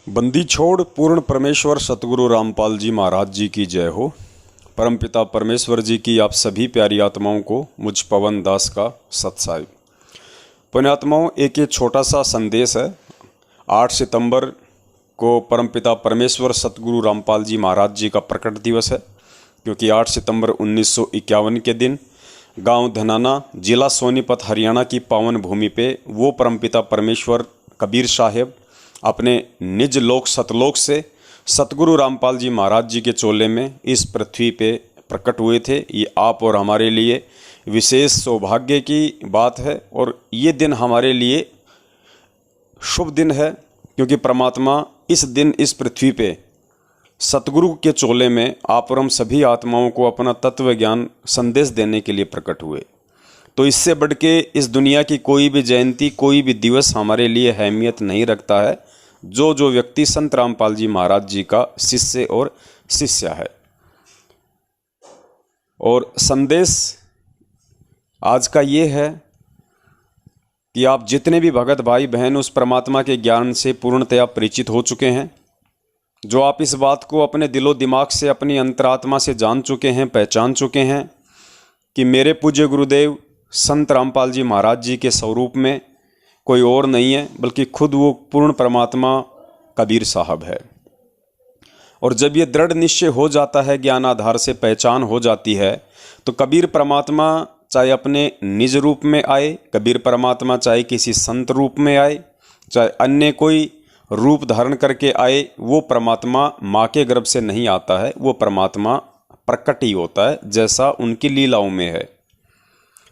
बंदी छोड़ पूर्ण परमेश्वर सतगुरु रामपाल जी महाराज जी की जय हो। परमपिता परमेश्वर जी की आप सभी प्यारी आत्माओं को मुझ पवन दास का सत्साई। पुण्यात्माओं, एक ये छोटा सा संदेश है। 8 सितंबर को परमपिता परमेश्वर सतगुरु रामपाल जी महाराज जी का प्रकट दिवस है, क्योंकि 8 सितंबर 1951 के दिन गांव धनाना, जिला सोनीपत, हरियाणा की पावन भूमि पे वो परमपिता परमेश्वर कबीर साहेब अपने निज लोक सतलोक से सतगुरु रामपाल जी महाराज जी के चोले में इस पृथ्वी पे प्रकट हुए थे। ये आप और हमारे लिए विशेष सौभाग्य की बात है, और ये दिन हमारे लिए शुभ दिन है, क्योंकि परमात्मा इस दिन इस पृथ्वी पे सतगुरु के चोले में आप और हम सभी आत्माओं को अपना तत्व ज्ञान संदेश देने के लिए प्रकट हुए। तो इससे बढ़ के इस दुनिया की कोई भी जयंती, कोई भी दिवस हमारे लिए अहमियत नहीं रखता है, जो व्यक्ति संत रामपाल जी महाराज जी का शिष्य और शिष्या है। और संदेश आज का ये है कि आप जितने भी भगत भाई बहन उस परमात्मा के ज्ञान से पूर्णतया परिचित हो चुके हैं, जो आप इस बात को अपने दिलो दिमाग से, अपनी अंतरात्मा से जान चुके हैं, पहचान चुके हैं कि मेरे पूज्य गुरुदेव संत रामपाल जी महाराज जी के स्वरूप में कोई और नहीं है, बल्कि खुद वो पूर्ण परमात्मा कबीर साहब है। और जब ये दृढ़ निश्चय हो जाता है, ज्ञान आधार से पहचान हो जाती है, तो कबीर परमात्मा चाहे अपने निज रूप में आए, कबीर परमात्मा चाहे किसी संत रूप में आए, चाहे अन्य कोई रूप धारण करके आए, वो परमात्मा माँ के गर्भ से नहीं आता है, वो परमात्मा प्रकट ही होता है, जैसा उनकी लीलाओं में है।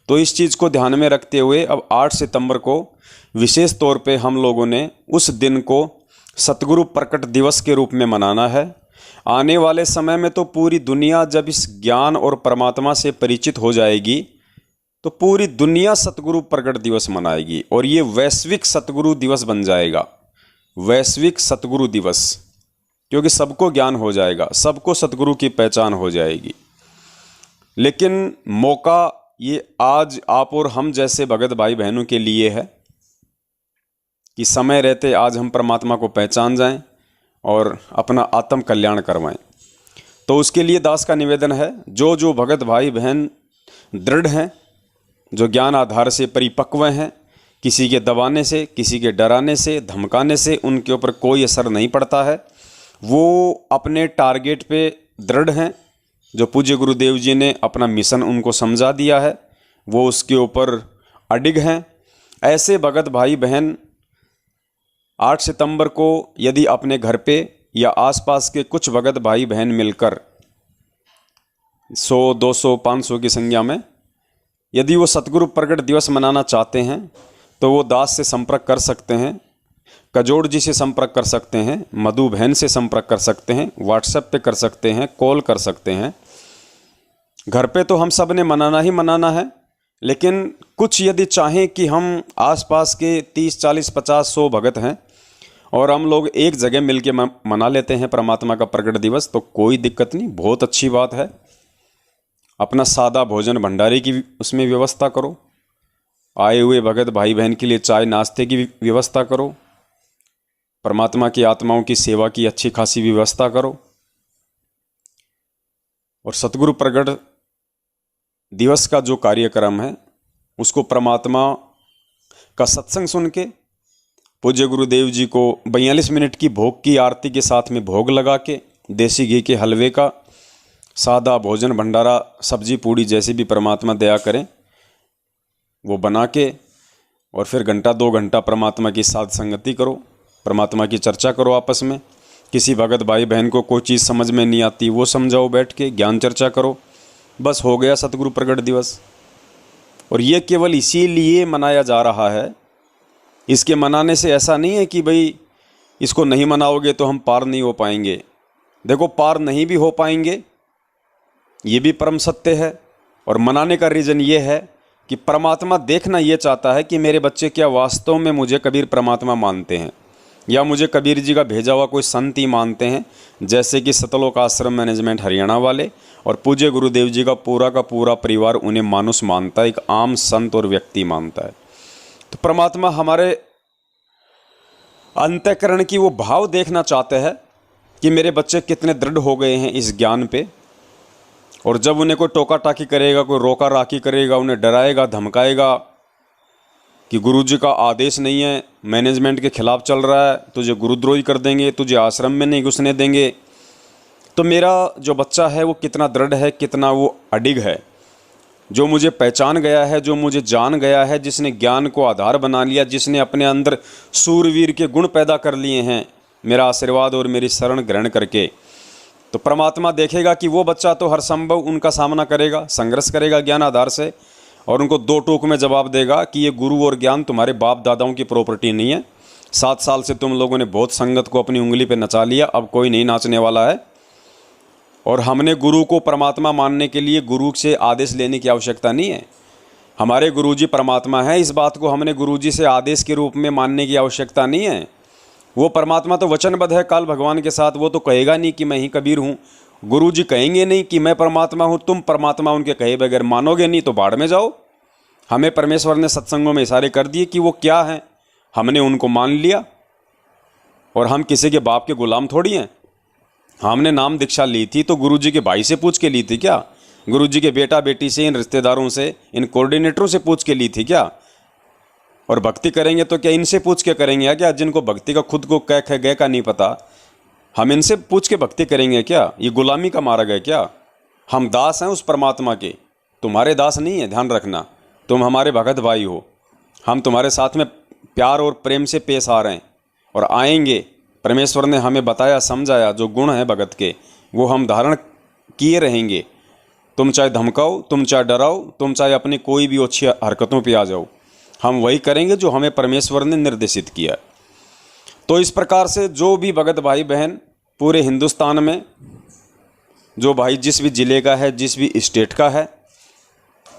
तो इस चीज़ को ध्यान में रखते हुए अब 8 सितंबर को विशेष तौर पे हम लोगों ने उस दिन को सतगुरु प्रकट दिवस के रूप में मनाना है। आने वाले समय में तो पूरी दुनिया जब इस ज्ञान और परमात्मा से परिचित हो जाएगी, तो पूरी दुनिया सतगुरु प्रकट दिवस मनाएगी, और ये वैश्विक सतगुरु दिवस बन जाएगा। वैश्विक सतगुरु दिवस, क्योंकि सबको ज्ञान हो जाएगा, सबको सतगुरु की पहचान हो जाएगी। लेकिन मौका ये आज आप और हम जैसे भगत भाई बहनों के लिए है कि समय रहते आज हम परमात्मा को पहचान जाएं और अपना आत्म कल्याण करवाएं। तो उसके लिए दास का निवेदन है, जो भगत भाई बहन दृढ़ हैं, जो ज्ञान आधार से परिपक्व हैं, किसी के दबाने से, किसी के डराने से, धमकाने से उनके ऊपर कोई असर नहीं पड़ता है, वो अपने टारगेट पे दृढ़ हैं। जो पूज्य गुरुदेव जी ने अपना मिशन उनको समझा दिया है, वो उसके ऊपर अडिग हैं। ऐसे भगत भाई बहन 8 सितंबर को यदि अपने घर पे या आसपास के कुछ भगत भाई बहन मिलकर 100, 200, 500 की संख्या में यदि वो सतगुरु प्रकट दिवस मनाना चाहते हैं, तो वो दास से संपर्क कर सकते हैं, कजोड़ जी से संपर्क कर सकते हैं, मधु बहन से संपर्क कर सकते हैं, व्हाट्सएप पे कर सकते हैं, कॉल कर सकते हैं। घर पे तो हम सब ने मनाना ही मनाना है, लेकिन कुछ यदि चाहें कि हम आसपास के 30, 40, 50, 100 भगत हैं और हम लोग एक जगह मिलके मना लेते हैं परमात्मा का प्रकट दिवस, तो कोई दिक्कत नहीं, बहुत अच्छी बात है। अपना सादा भोजन भंडारे की उसमें व्यवस्था करो, आए हुए भगत भाई बहन के लिए चाय नाश्ते की व्यवस्था करो, परमात्मा की आत्माओं की सेवा की अच्छी खासी व्यवस्था करो, और सतगुरु प्रकट दिवस का जो कार्यक्रम है उसको परमात्मा का सत्संग सुन के पूज्य गुरुदेव जी को 42 मिनट की भोग की आरती के साथ में भोग लगा के, देसी घी के हलवे का सादा भोजन भंडारा, सब्जी पूड़ी जैसी भी परमात्मा दया करें, वो बना के, और फिर घंटा 2 घंटा परमात्मा की साथ संगति करो, परमात्मा की चर्चा करो आपस में। किसी भगत भाई बहन को कोई चीज़ समझ में नहीं आती, वो समझाओ बैठ के, ज्ञान चर्चा करो, बस हो गया सतगुरु प्रकट दिवस। और ये केवल इसीलिए मनाया जा रहा है, इसके मनाने से ऐसा नहीं है कि भाई इसको नहीं मनाओगे तो हम पार नहीं हो पाएंगे। देखो, पार नहीं भी हो पाएंगे, ये भी परम सत्य है। और मनाने का रीज़न ये है कि परमात्मा देखना ये चाहता है कि मेरे बच्चे क्या वास्तव में मुझे कबीर परमात्मा मानते हैं, या मुझे कबीर जी का भेजा हुआ कोई संत ही मानते हैं, जैसे कि सतलोक आश्रम मैनेजमेंट हरियाणा वाले और पूज्य गुरुदेव जी का पूरा परिवार उन्हें मानुष मानता है, एक आम संत और व्यक्ति मानता है। तो परमात्मा हमारे अंतःकरण की वो भाव देखना चाहते हैं कि मेरे बच्चे कितने दृढ़ हो गए हैं इस ज्ञान पे। और जब उन्हें कोई टोका टाकी करेगा, कोई रोका राकी करेगा, उन्हें डराएगा, धमकाएगा कि गुरुजी का आदेश नहीं है, मैनेजमेंट के खिलाफ चल रहा है, तुझे गुरुद्रोही कर देंगे, तुझे आश्रम में नहीं घुसने देंगे, तो मेरा जो बच्चा है वो कितना दृढ़ है, कितना वो अडिग है, जो मुझे पहचान गया है, जो मुझे जान गया है, जिसने ज्ञान को आधार बना लिया, जिसने अपने अंदर सूरवीर के गुण पैदा कर लिए हैं मेरा आशीर्वाद और मेरी शरण ग्रहण करके। तो परमात्मा देखेगा कि वो बच्चा तो हर संभव उनका सामना करेगा, संघर्ष करेगा ज्ञान आधार से, और उनको दो टूक में जवाब देगा कि ये गुरु और ज्ञान तुम्हारे बाप दादाओं की प्रॉपर्टी नहीं है। 7 साल से तुम लोगों ने बहुत संगत को अपनी उंगली पे नचा लिया, अब कोई नहीं नाचने वाला है। और हमने गुरु को परमात्मा मानने के लिए गुरु से आदेश लेने की आवश्यकता नहीं है। हमारे गुरुजी परमात्मा है, इस बात को हमने गुरुजी से आदेश के रूप में मानने की आवश्यकता नहीं है। वो परमात्मा तो वचनबद्ध है काल भगवान के साथ, वो तो कहेगा नहीं कि मैं ही कबीर हूँ। गुरुजी कहेंगे नहीं कि मैं परमात्मा हूँ, तुम परमात्मा उनके कहे बगैर मानोगे नहीं तो बाढ़ में जाओ। हमें परमेश्वर ने सत्संगों में इशारे कर दिए कि वो क्या हैं, हमने उनको मान लिया। और हम किसी के बाप के गुलाम थोड़ी हैं। हमने नाम दीक्षा ली थी तो गुरुजी के भाई से पूछ के ली थी क्या? गुरुजी के बेटा बेटी से, इन रिश्तेदारों से, इन कोऑर्डिनेटरों से पूछ के ली थी क्या? और भक्ति करेंगे तो क्या इनसे पूछ के करेंगे क्या, जिनको भक्ति का खुद को कै गए का नहीं पता? हम इनसे पूछ के भक्ति करेंगे क्या? ये गुलामी का मार्ग है क्या? हम दास हैं उस परमात्मा के, तुम्हारे दास नहीं है, ध्यान रखना। तुम हमारे भगत भाई हो, हम तुम्हारे साथ में प्यार और प्रेम से पेश आ रहे हैं और आएंगे। परमेश्वर ने हमें बताया, समझाया, जो गुण है भगत के वो हम धारण किए रहेंगे। तुम चाहे धमकाओ, तुम चाहे डराओ, तुम चाहे अपनी कोई भी अच्छी हरकतों पे आ जाओ, हम वही करेंगे जो हमें परमेश्वर ने निर्देशित किया। तो इस प्रकार से जो भी भगत भाई बहन पूरे हिंदुस्तान में, जो भाई जिस भी ज़िले का है, जिस भी स्टेट का है,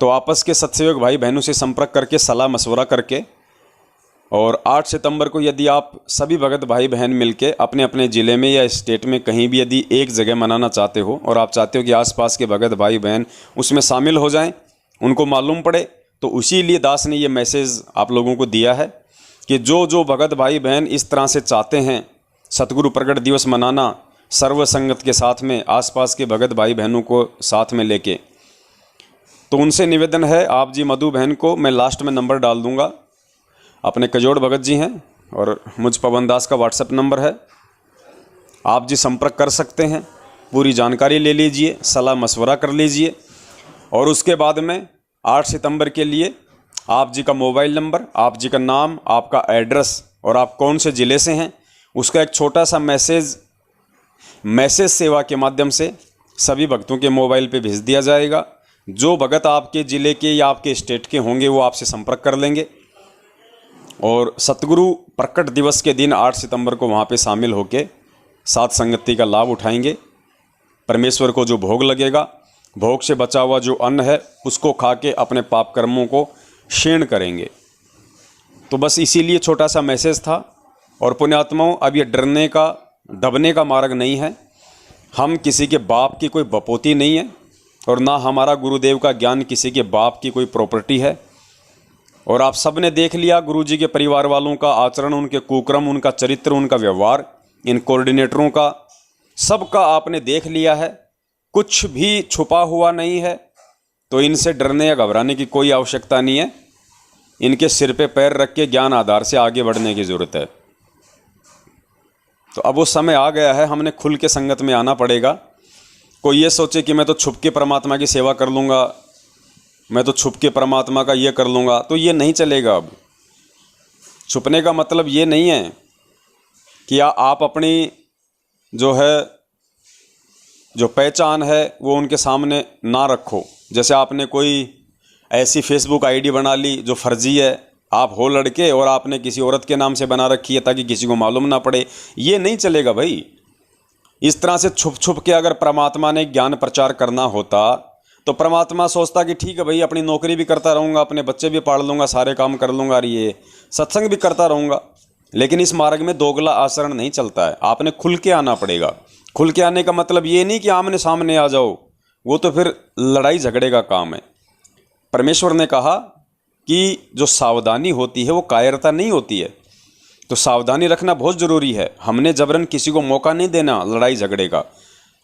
तो आपस के सत्सेवक भाई बहनों से संपर्क करके, सलाह मशवरा करके, और 8 सितंबर को यदि आप सभी भगत भाई बहन मिलके अपने अपने ज़िले में या स्टेट में कहीं भी यदि एक जगह मनाना चाहते हो और आप चाहते हो कि आसपास के भगत भाई बहन उसमें शामिल हो जाएं, उनको मालूम पड़े, तो उसी लिए दास ने ये मैसेज आप लोगों को दिया है कि जो जो भगत भाई बहन इस तरह से चाहते हैं सतगुरु प्रगट दिवस मनाना सर्व संगत के साथ में, आसपास के भगत भाई बहनों को साथ में लेके, तो उनसे निवेदन है आप जी मधु बहन को मैं लास्ट में नंबर डाल दूंगा, अपने कजोड़ भगत जी हैं और मुझ पवन दास का व्हाट्सएप नंबर है, आप जी संपर्क कर सकते हैं, पूरी जानकारी ले लीजिए, सलाह मशवरा कर लीजिए। और उसके बाद में 8 सितंबर के लिए आप जी का मोबाइल नंबर, आप जी का नाम, आपका एड्रेस और आप कौन से ज़िले से हैं उसका एक छोटा सा मैसेज सेवा के माध्यम से सभी भक्तों के मोबाइल पे भेज दिया जाएगा। जो भगत आपके ज़िले के या आपके स्टेट के होंगे वो आपसे संपर्क कर लेंगे और सतगुरु प्रकट दिवस के दिन 8 सितंबर को वहाँ पे शामिल होकर साथ संगति का लाभ उठाएंगे। परमेश्वर को जो भोग लगेगा, भोग से बचा हुआ जो अन्न है उसको खा के अपने पाप कर्मों को क्षीण करेंगे। तो बस इसीलिए छोटा सा मैसेज था। और पुण्यात्माओं, अब ये डरने का दबने का मार्ग नहीं है। हम किसी के बाप की कोई बपोती नहीं है और ना हमारा गुरुदेव का ज्ञान किसी के बाप की कोई प्रॉपर्टी है। और आप सब ने देख लिया गुरुजी के परिवार वालों का आचरण, उनके कुक्रम, उनका चरित्र, उनका व्यवहार, इन कोऑर्डिनेटरों का, सबका आपने देख लिया है। कुछ भी छुपा हुआ नहीं है। तो इनसे डरने या घबराने की कोई आवश्यकता नहीं है। इनके सिर पे पैर रख के ज्ञान आधार से आगे बढ़ने की ज़रूरत है। तो अब वो समय आ गया है, हमने खुल के संगत में आना पड़ेगा। कोई ये सोचे कि मैं तो छुप के परमात्मा की सेवा कर लूँगा, मैं तो छुप के परमात्मा का ये कर लूँगा, तो ये नहीं चलेगा। अब छुपने का मतलब ये नहीं है कि आप अपनी जो पहचान है वो उनके सामने ना रखो। जैसे आपने कोई ऐसी फेसबुक आईडी बना ली जो फर्जी है, आप हो लड़के और आपने किसी औरत के नाम से बना रखी है ताकि किसी को मालूम ना पड़े, ये नहीं चलेगा भाई। इस तरह से छुप छुप के अगर परमात्मा ने ज्ञान प्रचार करना होता तो परमात्मा सोचता कि ठीक है भाई, अपनी नौकरी भी करता रहूँगा, अपने बच्चे भी पाल लूँगा, सारे काम कर लूँगा और ये सत्संग भी करता रहूँगा। लेकिन इस मार्ग में दोगला आचरण नहीं चलता है। आपने खुल के आना पड़ेगा। खुल के आने का मतलब ये नहीं कि आमने सामने आ जाओ, वो तो फिर लड़ाई झगड़े का काम है। परमेश्वर ने कहा कि जो सावधानी होती है वो कायरता नहीं होती है। तो सावधानी रखना बहुत ज़रूरी है। हमने जबरन किसी को मौका नहीं देना लड़ाई झगड़े का,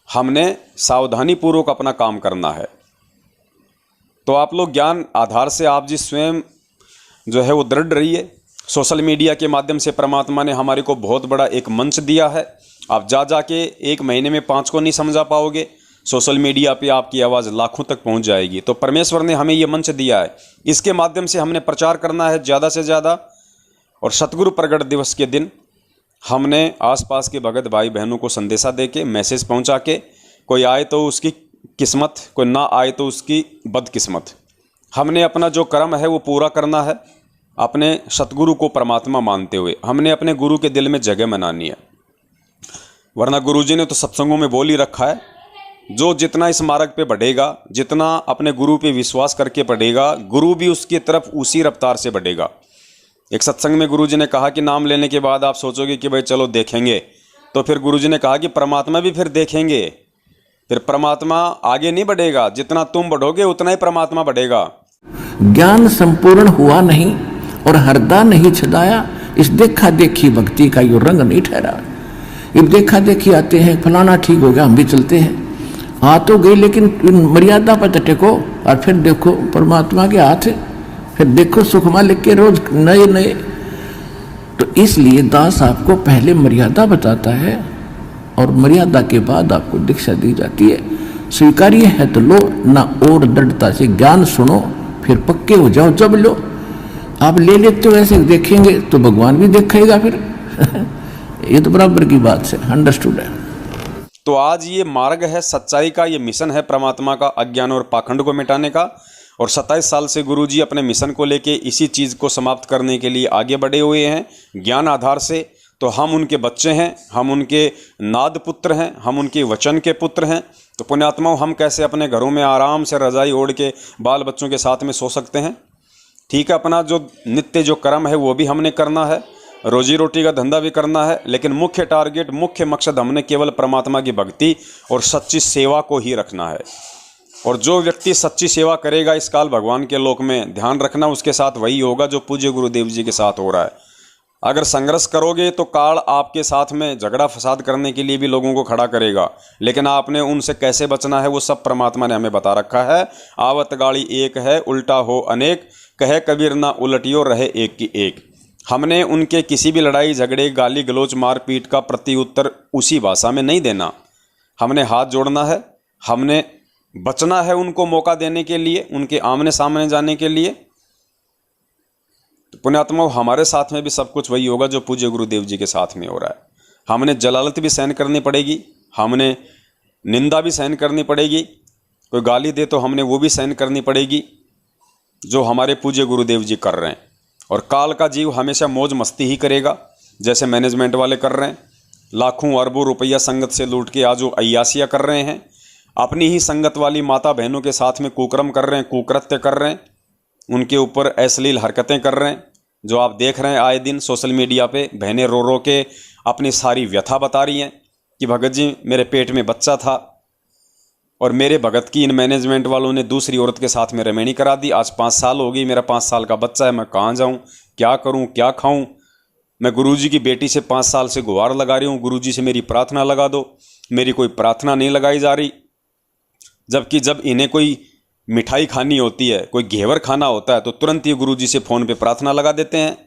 हमने सावधानी पूर्वक अपना काम करना है। तो आप लोग ज्ञान आधार से आप जी स्वयं जो है वो दृढ़ रहिए। सोशल मीडिया के माध्यम से परमात्मा ने हमारे को बहुत बड़ा एक मंच दिया है। आप जा के एक महीने में 5 को नहीं समझा पाओगे। सोशल मीडिया पे आपकी आवाज़ लाखों तक पहुंच जाएगी। तो परमेश्वर ने हमें ये मंच दिया है, इसके माध्यम से हमने प्रचार करना है ज़्यादा से ज़्यादा। और सतगुरु प्रगट दिवस के दिन हमने आसपास के भगत भाई बहनों को संदेशा दे के, मैसेज पहुँचा के, कोई आए तो उसकी किस्मत, कोई ना आए तो उसकी बदकिस्मत, हमने अपना जो कर्म है वो पूरा करना है। अपने सतगुरु को परमात्मा मानते हुए हमने अपने गुरु के दिल में जगह बनानी है। वरना गुरुजी ने तो सत्संगों में बोल ही रखा है, जो जितना इस मार्ग पे बढ़ेगा, जितना अपने गुरु पे विश्वास करके बढ़ेगा, गुरु भी उसकी तरफ उसी रफ्तार से बढ़ेगा। एक सत्संग में गुरुजी ने कहा कि नाम लेने के बाद आप सोचोगे कि भाई चलो देखेंगे, तो फिर गुरुजी ने कहा कि परमात्मा भी फिर देखेंगे। फिर परमात्मा आगे नहीं बढ़ेगा, जितना तुम बढ़ोगे उतना ही परमात्मा बढ़ेगा। ज्ञान संपूर्ण हुआ नहीं और हरदा नहीं छदाया, इस देखा देखी भक्ति का यो रंग नहीं ठहरा। ये देखा देखी आते हैं, फलाना ठीक हो गया हम भी चलते हैं, आ तो गए लेकिन मर्यादा पर टेको, और फिर देखो परमात्मा के हाथ, फिर देखो सुखमा लिख के रोज नए नए। तो इसलिए दास आपको पहले मर्यादा बताता है और मर्यादा के बाद आपको दीक्षा दी जाती है। स्वीकार्य है तो लो, ना और दृढ़ता से ज्ञान सुनो, फिर पक्के हो जाओ। जब लो आप ले लेते हो ऐसे देखेंगे तो भगवान भी देखेगा फिर ये तो बराबर की बात से अंडरस्टूड है। तो आज ये मार्ग है सच्चाई का, ये मिशन है परमात्मा का, अज्ञान और पाखंड को मिटाने का। और 27 साल से गुरुजी अपने मिशन को लेके इसी चीज़ को समाप्त करने के लिए आगे बढ़े हुए हैं ज्ञान आधार से। तो हम उनके बच्चे हैं, हम उनके नाद पुत्र हैं, हम उनके वचन के पुत्र हैं। तो पुण्यात्माओं, हम कैसे अपने घरों में आराम से रजाई ओढ़ के बाल बच्चों के साथ में सो सकते हैं? ठीक है, अपना जो नित्य जो कर्म है वो भी हमने करना है, रोजी रोटी का धंधा भी करना है, लेकिन मुख्य टारगेट, मुख्य मकसद हमने केवल परमात्मा की भक्ति और सच्ची सेवा को ही रखना है। और जो व्यक्ति सच्ची सेवा करेगा इस काल भगवान के लोक में, ध्यान रखना उसके साथ वही होगा जो पूज्य गुरुदेव जी के साथ हो रहा है। अगर संघर्ष करोगे तो काल आपके साथ में झगड़ा फसाद करने के लिए भी लोगों को खड़ा करेगा, लेकिन आपने उनसे कैसे बचना है वो सब परमात्मा ने हमें बता रखा है। आवत गाड़ी एक है, उल्टा हो अनेक, कहे कबीर ना उलटियो रहे एक की एक। हमने उनके किसी भी लड़ाई झगड़े, गाली गलोच, मारपीट का प्रत्युत्तर उसी भाषा में नहीं देना। हमने हाथ जोड़ना है, हमने बचना है उनको मौका देने के लिए, उनके आमने सामने जाने के लिए। तो पुण्यात्माओं, हमारे साथ में भी सब कुछ वही होगा जो पूज्य गुरुदेव जी के साथ में हो रहा है। हमने जलालत भी सहन करनी पड़ेगी, हमने निंदा भी सहन करनी पड़ेगी, कोई गाली दे तो हमने वो भी सहन करनी पड़ेगी जो हमारे पूज्य गुरुदेव जी कर रहे हैं। और काल का जीव हमेशा मौज मस्ती ही करेगा, जैसे मैनेजमेंट वाले कर रहे हैं। लाखों अरबों रुपया संगत से लूट के आज वो अय्यासियाँ कर रहे हैं, अपनी ही संगत वाली माता बहनों के साथ में कुकर्म कर रहे हैं, कुकृत्य कर रहे हैं, उनके ऊपर अश्लील हरकतें कर रहे हैं, जो आप देख रहे हैं आए दिन सोशल मीडिया पे। बहनें रो रो के अपनी सारी व्यथा बता रही हैं कि भगत जी मेरे पेट में बच्चा था और मेरे भगत की इन मैनेजमेंट वालों ने दूसरी औरत के साथ में रमेणी करा दी। आज 5 साल हो गई, मेरा 5 साल का बच्चा है, मैं कहाँ जाऊँ, क्या करूँ, क्या खाऊँ? मैं गुरुजी की बेटी से 5 साल से गुहार लगा रही हूँ, गुरुजी से मेरी प्रार्थना लगा दो, मेरी कोई प्रार्थना नहीं लगाई जा रही। जबकि जब इन्हें कोई मिठाई खानी होती है, कोई घेवर खाना होता है, तो तुरंत ही गुरुजी से फ़ोन पे प्रार्थना लगा देते हैं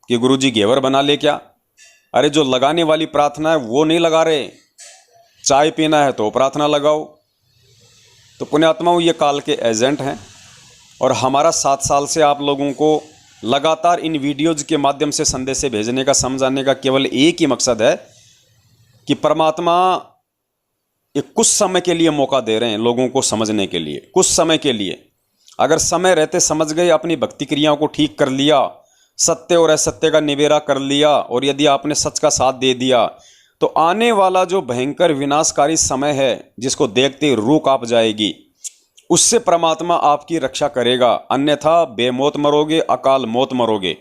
कि गुरुजी घेवर बना ले क्या। अरे जो लगाने वाली प्रार्थना है वो नहीं लगा रहे, चाय पीना है तो प्रार्थना लगाओ। तो पुण्यात्माओं, ये काल के एजेंट हैं और हमारा 7 साल से आप लोगों को लगातार इन वीडियोज के माध्यम से संदेश भेजने का, समझाने का केवल एक ही मकसद है कि परमात्मा एक कुछ समय के लिए मौका दे रहे हैं लोगों को समझने के लिए, कुछ समय के लिए। अगर समय रहते समझ गए, अपनी भक्ति क्रियाओं को ठीक कर लिया, सत्य और असत्य का निबेरा कर लिया, और यदि आपने सच का साथ दे दिया, तो आने वाला जो भयंकर विनाशकारी समय है जिसको देखते ही रूह कांप जाएगी, उससे परमात्मा आपकी रक्षा करेगा। अन्यथा बेमौत मरोगे, अकाल मौत मरोगे।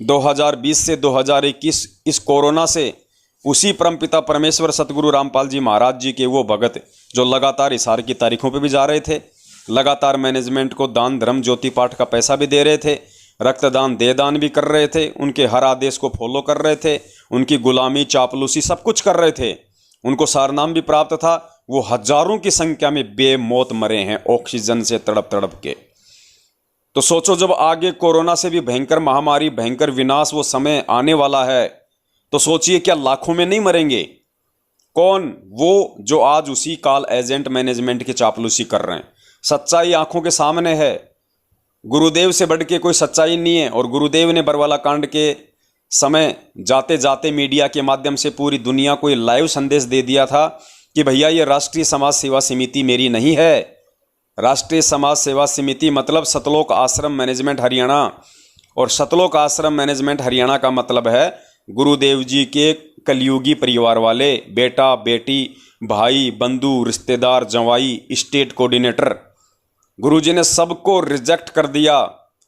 2020 से 2021 इस कोरोना से उसी परमपिता परमेश्वर सतगुरु रामपाल जी महाराज जी के वो भगत जो लगातार इशार की तारीखों पे भी जा रहे थे, लगातार मैनेजमेंट को दान धर्म ज्योति पाठ का पैसा भी दे रहे थे, रक्तदान देदान भी कर रहे थे, उनके हर आदेश को फॉलो कर रहे थे, उनकी गुलामी चापलूसी सब कुछ कर रहे थे, उनको सारनाम भी प्राप्त था। वो हजारों की संख्या में बेमौत मरे हैं ऑक्सीजन से तड़प तड़प के। तो सोचो जब आगे कोरोना से भी भयंकर महामारी, भयंकर विनाश वो समय आने वाला है, तो सोचिए क्या लाखों में नहीं मरेंगे? कौन? वो जो आज उसी कॉल एजेंट मैनेजमेंट की चापलूसी कर रहे हैं। सच्चाई आंखों के सामने है, गुरुदेव से बढ़ के कोई सच्चाई नहीं है। और गुरुदेव ने बरवाला कांड के समय जाते जाते मीडिया के माध्यम से पूरी दुनिया को ये लाइव संदेश दे दिया था कि भैया ये राष्ट्रीय समाज सेवा समिति मेरी नहीं है। राष्ट्रीय समाज सेवा समिति मतलब सतलोक आश्रम मैनेजमेंट हरियाणा, और सतलोक आश्रम मैनेजमेंट हरियाणा का मतलब है गुरुदेव जी के कलयुगी परिवार वाले, बेटा बेटी भाई बंधु रिश्तेदार जवाई स्टेट कोऑर्डिनेटर। गुरुजी ने सबको रिजेक्ट कर दिया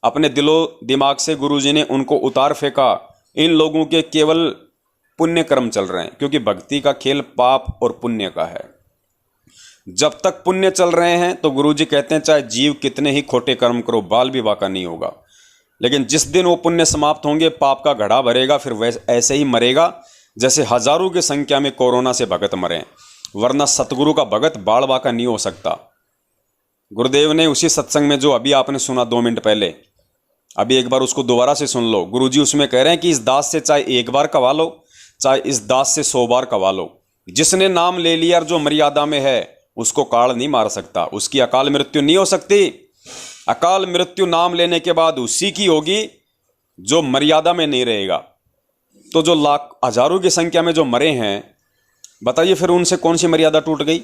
अपने दिलो दिमाग से, गुरुजी ने उनको उतार फेंका। इन लोगों के केवल पुण्य कर्म चल रहे हैं, क्योंकि भक्ति का खेल पाप और पुण्य का है। जब तक पुण्य चल रहे हैं तो गुरुजी कहते हैं चाहे जीव कितने ही खोटे कर्म करो बाल भी बाका नहीं होगा। लेकिन जिस दिन वो पुण्य समाप्त होंगे, पाप का घड़ा भरेगा, फिर वैसे ऐसे ही मरेगा जैसे हजारों की संख्या में कोरोना से भगत मरे। वरना सतगुरु का भगत बाल बाका नहीं हो सकता। गुरुदेव ने उसी सत्संग में जो अभी आपने सुना 2 मिनट पहले, अभी एक बार उसको दोबारा से सुन लो। गुरुजी उसमें कह रहे हैं कि इस दास से चाहे एक बार कवा लो, चाहे इस दास से 100 बार कवा लो, जिसने नाम ले लिया और जो मर्यादा में है उसको काल नहीं मार सकता, उसकी अकाल मृत्यु नहीं हो सकती। अकाल मृत्यु नाम लेने के बाद उसी की होगी जो मर्यादा में नहीं रहेगा। तो जो लाख हजारों की संख्या में जो मरे हैं, बताइए फिर उनसे कौन सी मर्यादा टूट गई?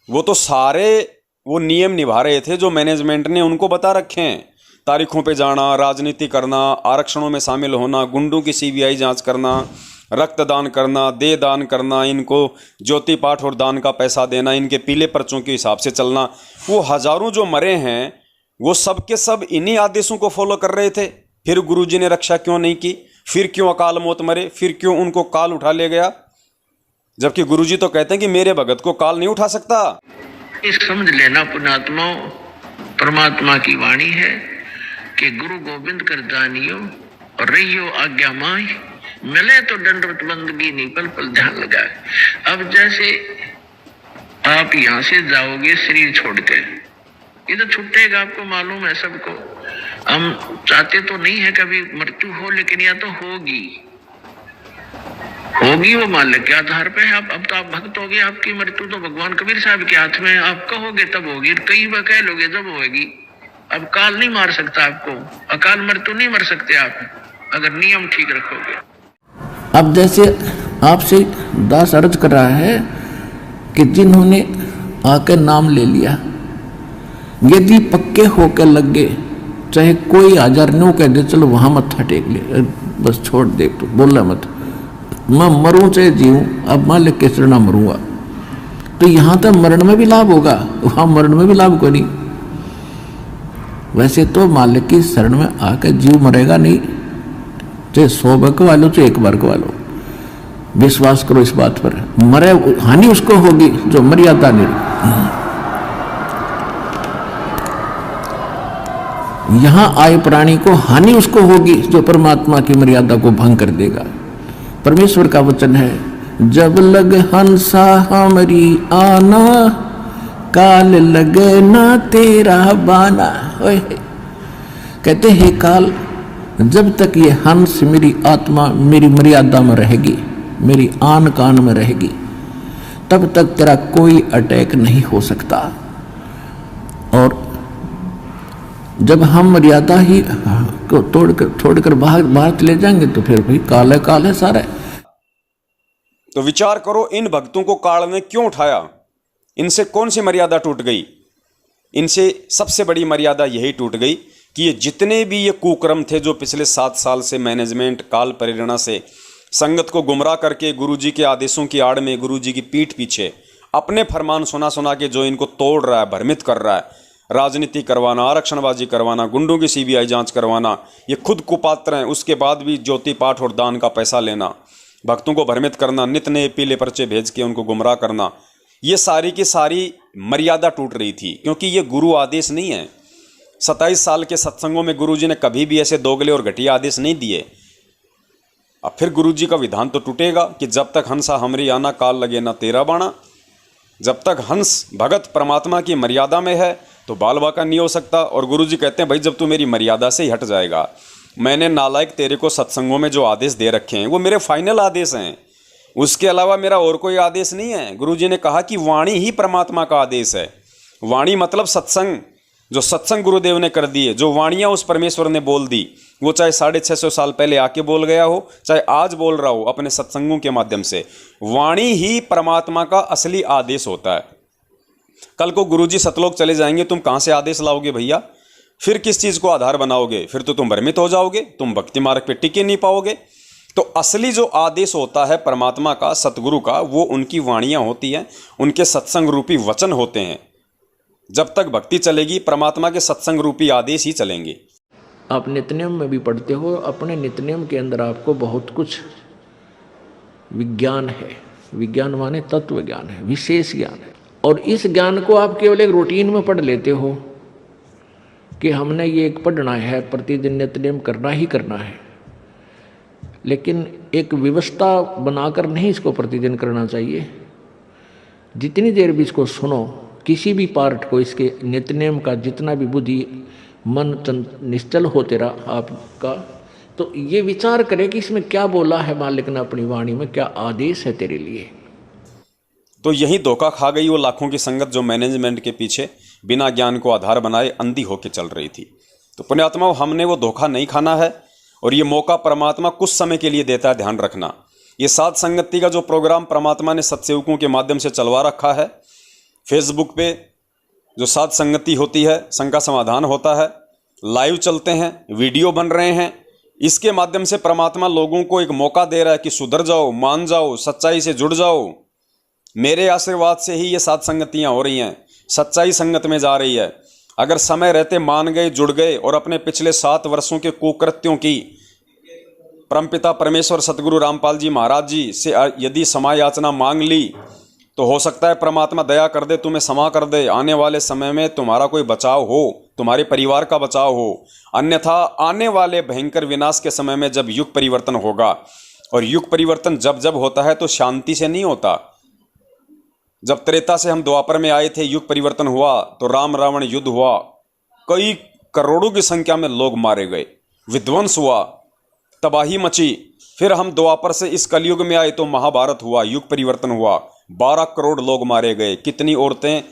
वो तो सारे वो नियम निभा रहे थे जो मैनेजमेंट ने उनको बता रखे हैं। तारीखों पे जाना, राजनीति करना, आरक्षणों में शामिल होना, गुंडों की सीबीआई जांच करना, रक्तदान करना, दे दान करना, इनको ज्योति पाठ और दान का पैसा देना, इनके पीले पर्चों के हिसाब से चलना। वो हजारों जो मरे हैं वो सब के सब इन्हीं आदेशों को फॉलो कर रहे थे। फिर गुरुजी ने रक्षा क्यों नहीं की? फिर क्यों अकाल मौत मरे? फिर क्यों उनको काल उठा ले गया? जबकि गुरुजी तो कहते हैं कि मेरे भगत को काल नहीं उठा सकता। इस समझ लेना पुण्यात्माओं, परमात्मा की वाणी है कि गुरु गोविंद कर जानियो और रहियो आज्ञा माई, मिले तो दंडवत बंदगी नहीं पल पल ध्यान लगाए। अब जैसे आप यहाँ से जाओगे शरीर छोड़ के, ये तो छूटेगा, आपको मालूम है सबको। हम चाहते तो नहीं है कभी मृत्यु हो, लेकिन या तो होगी वो मालिक के आधार पे है। अब तो आप भक्त हो गए, आपकी मृत्यु तो भगवान कबीर साहब के हाथ में है। आप कहोगे तब होगी, कई बार कह लोगे जब होगी। अब काल नहीं मार सकता आपको, अकाल मृत्यु नहीं मर सकते आप अगर नियम ठीक रखोगे। अब जैसे आपसे दास अर्ज कर रहा है कि जिन्होंने आकर नाम ले लिया, यदि पक्के होकर लगे, चाहे कोई 1000 नो कह दे चलो वहां मत्था टेक ले, बस छोड़ दे, तो बोला मत, मैं मरूं चाहे जीऊं, अब मालिक के शरण मरूंगा, तो यहां तक मरण में भी लाभ होगा, वहां मरण में भी लाभ को नहीं। वैसे तो मालिक की शरण में आकर जीव मरेगा नहीं, चाहे 100 बार कवा लो चाहे 1 बार कवा लो, विश्वास करो इस बात पर। मरे हानि उसको होगी जो मर्यादा नहीं। यहां आए प्राणी को हानि उसको होगी जो परमात्मा की मर्यादा को भंग कर देगा। परमेश्वर का वचन है, जब लग हंसा हमारी आना, काल लगे ना तेरा बाना। कहते हैं काल, जब तक ये हंस मेरी आत्मा मेरी मर्यादा में रहेगी, मेरी आन कान में रहेगी, तब तक तेरा कोई अटैक नहीं हो सकता। और जब हम मर्यादा ही को छोड़कर बाहर चले जाएंगे तो फिर भाई काल है सारा। तो विचार करो, इन भक्तों को काल ने क्यों उठाया? इनसे कौन सी मर्यादा टूट गई? इनसे सबसे बड़ी मर्यादा यही टूट गई कि ये जितने भी ये कुकर्म थे जो पिछले 7 साल से मैनेजमेंट काल प्रेरणा से संगत को गुमराह करके गुरुजी के आदेशों की आड़ में, गुरुजी की पीठ पीछे अपने फरमान सुना के जो इनको तोड़ रहा है, भ्रमित कर रहा है, राजनीति करवाना, आरक्षणबाजी करवाना, गुंडों की सीबीआई जांच करवाना, ये खुद कुपात्र हैं, उसके बाद भी ज्योति पाठ और दान का पैसा लेना, भक्तों को भ्रमित करना, नित नए पीले पर्चे भेज के उनको गुमराह करना, ये सारी की सारी मर्यादा टूट रही थी। क्योंकि ये गुरु आदेश नहीं है, 27 साल के सत्संगों में गुरुजी ने कभी भी ऐसे दोगले और घटिया आदेश नहीं दिए। अब फिर गुरुजी का विधान तो टूटेगा कि जब तक हंसा हमरी आना काल लगे ना तेरा बाणा। जब तक हंस भगत परमात्मा की मर्यादा में है तो बाल बाका नहीं हो सकता। और गुरुजी कहते हैं भाई जब तू मेरी मर्यादा से ही हट जाएगा, मैंने नालायक तेरे को सत्संगों में जो आदेश दे रखे हैं वो मेरे फाइनल आदेश हैं, उसके अलावा मेरा और कोई आदेश नहीं है। गुरुजी ने कहा कि वाणी ही परमात्मा का आदेश है। वाणी मतलब सत्संग, जो सत्संग गुरुदेव ने कर दिए, जो वाणियाँ उस परमेश्वर ने बोल दी, वो चाहे 650 साल पहले आके बोल गया हो, चाहे आज बोल रहा हो अपने सत्संगों के माध्यम से, वाणी ही परमात्मा का असली आदेश होता है। कल को गुरुजी सतलोक चले जाएंगे, तुम कहाँ से आदेश लाओगे भैया? फिर किस चीज़ को आधार बनाओगे? फिर तो तुम भ्रमित हो जाओगे, तुम भक्ति मार्ग पे टिके नहीं पाओगे। तो असली जो आदेश होता है परमात्मा का, सतगुरु का, वो उनकी वाणियाँ होती हैं, उनके सत्संग रूपी वचन होते हैं। जब तक भक्ति चलेगी परमात्मा के सत्संग रूपी आदेश ही चलेंगे। आप नित्यनियम में भी पढ़ते हो, अपने नित्यनियम के अंदर आपको बहुत कुछ विज्ञान है। विज्ञान माने तत्व ज्ञान है, विशेष ज्ञान है। और इस ज्ञान को आप केवल एक रूटीन में पढ़ लेते हो कि हमने ये एक पढ़ना है, प्रतिदिन नित्यनियम करना ही करना है, लेकिन एक व्यवस्था बनाकर नहीं इसको प्रतिदिन करना चाहिए। जितनी देर भी इसको सुनो, किसी भी पार्ट को, इसके नित्यनियम का जितना भी बुद्धि मन निश्चल हो तेरा आपका, तो ये विचार करे कि इसमें क्या बोला है मालिक ने अपनी वाणी में, क्या आदेश है तेरे लिए। तो यही धोखा खा गई वो लाखों की संगत जो मैनेजमेंट के पीछे बिना ज्ञान को आधार बनाए अंधी होकर चल रही थी। तो पुण्यात्माओं, हमने वो धोखा नहीं खाना है और ये मौका परमात्मा कुछ समय के लिए देता है, ध्यान रखना। ये साध संगति का जो प्रोग्राम परमात्मा ने सत्सेवकों के माध्यम से चलवा रखा है, फेसबुक पे जो साध संगति होती है, शंका समाधान होता है, लाइव चलते हैं, वीडियो बन रहे हैं, इसके माध्यम से परमात्मा लोगों को एक मौका दे रहा है कि सुधर जाओ, मान जाओ, सच्चाई से जुड़ जाओ। मेरे आशीर्वाद से ही ये साध संगतियाँ हो रही हैं, सच्चाई संगत में जा रही है। अगर समय रहते मान गए, जुड़ गए और अपने पिछले 7 वर्षों के कुकृत्यों की परमपिता परमेश्वर सतगुरु रामपाल जी महाराज जी से यदि क्षमा याचना मांग ली, तो हो सकता है परमात्मा दया कर दे, तुम्हें क्षमा कर दे, आने वाले समय में तुम्हारा कोई बचाव हो, तुम्हारे परिवार का बचाव हो। अन्यथा आने वाले भयंकर विनाश के समय में जब युग परिवर्तन होगा, और युग परिवर्तन जब जब होता है तो शांति से नहीं होता। जब त्रेता से हम द्वापर में आए थे, युग परिवर्तन हुआ तो राम रावण युद्ध हुआ, कई करोड़ों की संख्या में लोग मारे गए, विध्वंस हुआ, तबाही मची। फिर हम द्वापर से इस कलयुग में आए तो महाभारत हुआ, युग परिवर्तन हुआ, 12 करोड़ लोग मारे गए, कितनी औरतें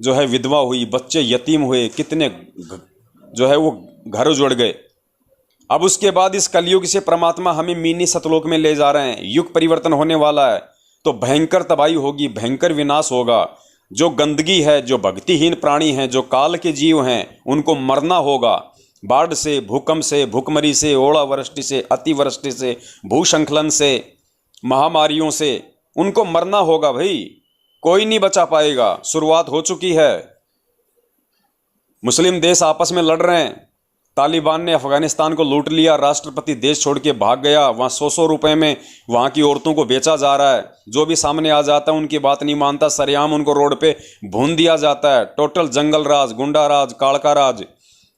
जो है विधवा हुई, बच्चे यतीम हुए, कितने जो है वो घर उजड़ गए। अब उसके बाद इस कलयुग से परमात्मा हमें मिनी सतलोक में ले जा रहे हैं। युग परिवर्तन होने वाला है तो भयंकर तबाही होगी, भयंकर विनाश होगा। जो गंदगी है, जो भक्तिहीन प्राणी हैं, जो काल के जीव हैं, उनको मरना होगा। बाढ़ से, भूकंप से, भूखमरी से, ओलावृष्टि से, अतिवृष्टि से, भूशंखलन से, महामारियों से उनको मरना होगा भाई, कोई नहीं बचा पाएगा। शुरुआत हो चुकी है। मुस्लिम देश आपस में लड़ रहे हैं। तालिबान ने अफगानिस्तान को लूट लिया, राष्ट्रपति देश छोड़ के भाग गया, वहाँ 100 रुपए में वहाँ की औरतों को बेचा जा रहा है। जो भी सामने आ जाता है उनकी बात नहीं मानता, सरेआम उनको रोड पे भून दिया जाता है। टोटल जंगल राज, गुंडा राज, काड़का राज।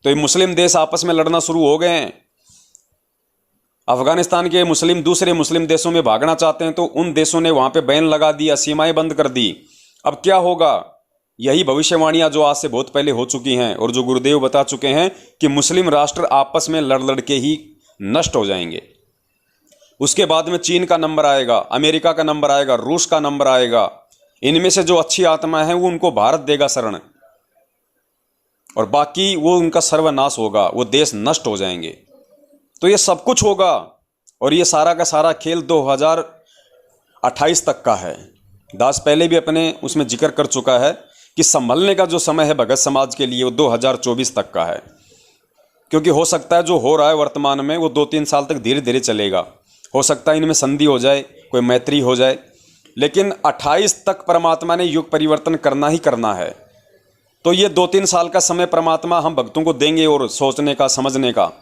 तो ये मुस्लिम देश आपस में लड़ना शुरू हो गए हैं। अफगानिस्तान के मुस्लिम दूसरे मुस्लिम देशों में भागना चाहते हैं तो उन देशों ने वहाँ पे बैन लगा दिया, सीमाएं बंद कर दी। अब क्या होगा? यही भविष्यवाणियां जो आज से बहुत पहले हो चुकी हैं और जो गुरुदेव बता चुके हैं कि मुस्लिम राष्ट्र आपस में लड़ लड़ के ही नष्ट हो जाएंगे। उसके बाद में चीन का नंबर आएगा, अमेरिका का नंबर आएगा, रूस का नंबर आएगा। इनमें से जो अच्छी आत्मा है वो उनको भारत देगा शरण, और बाकी वो उनका सर्वनाश होगा, वो देश नष्ट हो जाएंगे। तो ये सब कुछ होगा और ये सारा का सारा खेल 2028 तक का है। दास पहले भी अपने उसमें जिक्र कर चुका है कि संभलने का जो समय है भगत समाज के लिए वो 2024 तक का है, क्योंकि हो सकता है जो हो रहा है वर्तमान में वो 2-3 साल तक धीरे धीरे चलेगा। हो सकता है इनमें संधि हो जाए, कोई मैत्री हो जाए, लेकिन 28 तक परमात्मा ने युग परिवर्तन करना ही करना है। तो ये 2-3 साल का समय परमात्मा हम भक्तों को देंगे और सोचने का, समझने का।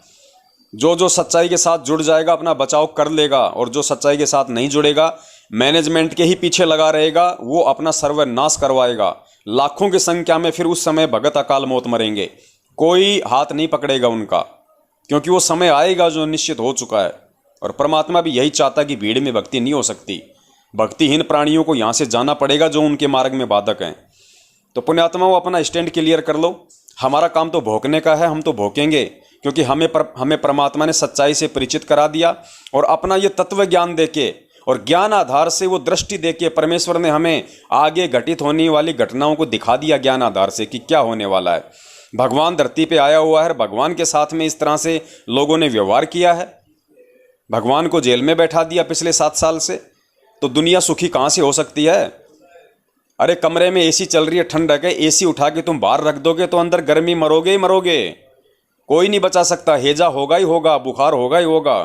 जो सच्चाई के साथ जुड़ जाएगा अपना बचाव कर लेगा, और जो सच्चाई के साथ नहीं जुड़ेगा, मैनेजमेंट के ही पीछे लगा रहेगा, वो अपना सर्वनाश करवाएगा। लाखों की संख्या में फिर उस समय भगत अकाल मौत मरेंगे। कोई हाथ नहीं पकड़ेगा उनका, क्योंकि वो समय आएगा जो निश्चित हो चुका है। और परमात्मा भी यही चाहता कि भीड़ में भक्ति नहीं हो सकती। भक्तिहीन प्राणियों को यहाँ से जाना पड़ेगा जो उनके मार्ग में बाधक हैं। तो पुण्यात्माओं, अपना स्टैंड क्लियर कर लो। हमारा काम तो भोंकने का है, हम तो भोंकेंगे, क्योंकि हमें परमात्मा ने सच्चाई से परिचित करा दिया और अपना ये तत्व ज्ञान देके और ज्ञान आधार से वो दृष्टि देके परमेश्वर ने हमें आगे घटित होने वाली घटनाओं को दिखा दिया ज्ञान आधार से कि क्या होने वाला है। भगवान धरती पे आया हुआ है, भगवान के साथ में इस तरह से लोगों ने व्यवहार किया है, भगवान को जेल में बैठा दिया पिछले 7 साल से, तो दुनिया सुखी कहाँ से हो सकती है? अरे कमरे में एसी चल रही है, ठंडक है, एसी उठा के तुम बाहर रख दोगे तो अंदर गर्मी, मरोगे ही मरोगे, कोई नहीं बचा सकता। हैजा होगा ही होगा, बुखार होगा ही होगा।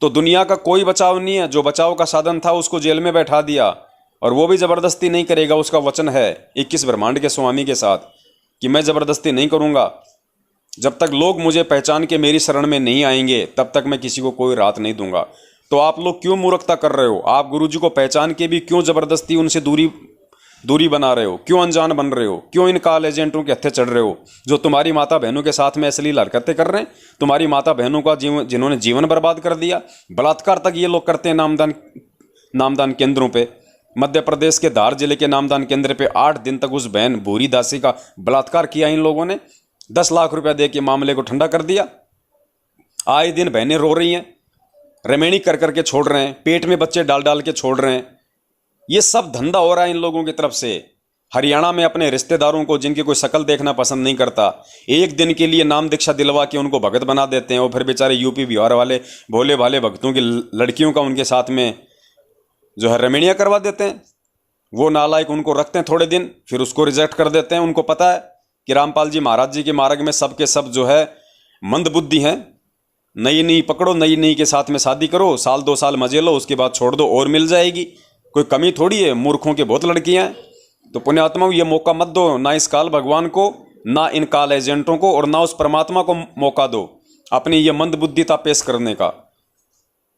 तो दुनिया का कोई बचाव नहीं है। जो बचाव का साधन था उसको जेल में बैठा दिया, और वो भी जबरदस्ती नहीं करेगा। उसका वचन है 21 ब्रह्मांड के स्वामी के साथ कि मैं जबरदस्ती नहीं करूंगा। जब तक लोग मुझे पहचान के मेरी शरण में नहीं आएंगे तब तक मैं किसी को कोई राहत नहीं दूंगा। तो आप लोग क्यों मूर्खता कर रहे हो? आप गुरुजी को पहचान के भी क्यों जबरदस्ती उनसे दूरी बना रहे हो? क्यों अनजान बन रहे हो? क्यों इन काल एजेंटों के हत्थे चढ़ रहे हो जो तुम्हारी माता बहनों के साथ में अश्लील हरकतें कर रहे हैं? तुम्हारी माता बहनों का जिन्होंने जीवन बर्बाद कर दिया, बलात्कार तक ये लोग करते हैं नामदान केंद्रों पे। मध्य प्रदेश के धार जिले के नामदान केंद्र पे 8 दिन तक उस बहन भूरी दासी का बलात्कार किया इन लोगों ने। 10 लाख रुपया दे के मामले को ठंडा कर दिया। आए दिन बहनें रो रही हैं, रेमेणी कर करके छोड़ रहे हैं, पेट में बच्चे डाल डाल के छोड़ रहे हैं। ये सब धंधा हो रहा है इन लोगों की तरफ से। हरियाणा में अपने रिश्तेदारों को जिनकी कोई शक्ल देखना पसंद नहीं करता, एक दिन के लिए नाम दीक्षा दिलवा के उनको भगत बना देते हैं, और फिर बेचारे यूपी बिहार वाले भोले भाले भक्तों की लड़कियों का उनके साथ में जो है रमणीय करवा देते हैं। वो नालायक उनको रखते हैं थोड़े दिन, फिर उसको रिजेक्ट कर देते हैं। उनको पता है कि रामपाल जी महाराज जी के मार्ग में सब के सब जो है मंद बुद्धि हैं। नई पकड़ो, नई के साथ में शादी करो, 1-2 साल मजे लो, उसके बाद छोड़ दो और मिल जाएगी। कोई कमी थोड़ी है, मूर्खों की बहुत लड़कियां हैं। तो पुण्यात्माओं, ये मौका मत दो, ना इस काल भगवान को, ना इन काल एजेंटों को, और ना उस परमात्मा को मौका दो अपनी ये मंद बुद्धिता पेश करने का।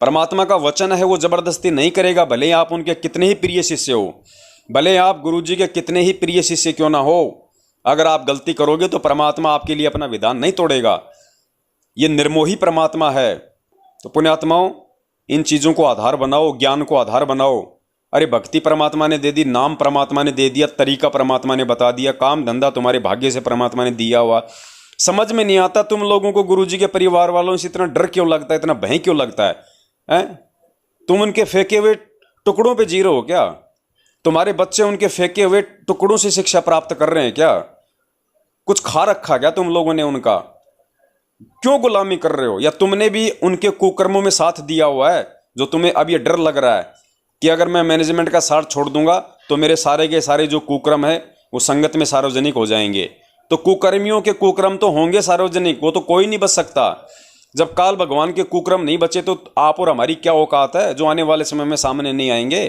परमात्मा का वचन है, वो जबरदस्ती नहीं करेगा। भले आप उनके कितने ही प्रिय शिष्य हो, भले आप गुरुजी के कितने ही प्रिय शिष्य क्यों ना हो, अगर आप गलती करोगे तो परमात्मा आपके लिए अपना विधान नहीं तोड़ेगा। ये निर्मोही परमात्मा है। तो पुण्यात्माओं, इन चीज़ों को आधार बनाओ, ज्ञान को आधार बनाओ। अरे भक्ति परमात्मा ने दे दी, नाम परमात्मा ने दे दिया, तरीका परमात्मा ने बता दिया, काम धंधा तुम्हारे भाग्य से परमात्मा ने दिया हुआ। समझ में नहीं आता तुम लोगों को गुरुजी के परिवार वालों से इतना डर क्यों लगता है, इतना भय क्यों लगता है? तुम उनके फेंके हुए टुकड़ों पे जी रहे हो क्या? तुम्हारे बच्चे उनके फेंके हुए टुकड़ों से शिक्षा प्राप्त कर रहे हैं क्या? कुछ खा रखा क्या तुम लोगों ने उनका? क्यों गुलामी कर रहे हो? या तुमने भी उनके कुकर्मों में साथ दिया हुआ है, जो तुम्हें अब ये डर लग रहा है कि अगर मैं मैनेजमेंट का साथ छोड़ दूंगा तो मेरे सारे के सारे जो कुकर्म है वो संगत में सार्वजनिक हो जाएंगे। तो कुकर्मियों के कुकर्म तो होंगे सार्वजनिक, वो तो कोई नहीं बच सकता। जब काल भगवान के कुकर्म नहीं बचे तो आप और हमारी क्या औकात है जो आने वाले समय में सामने नहीं आएंगे?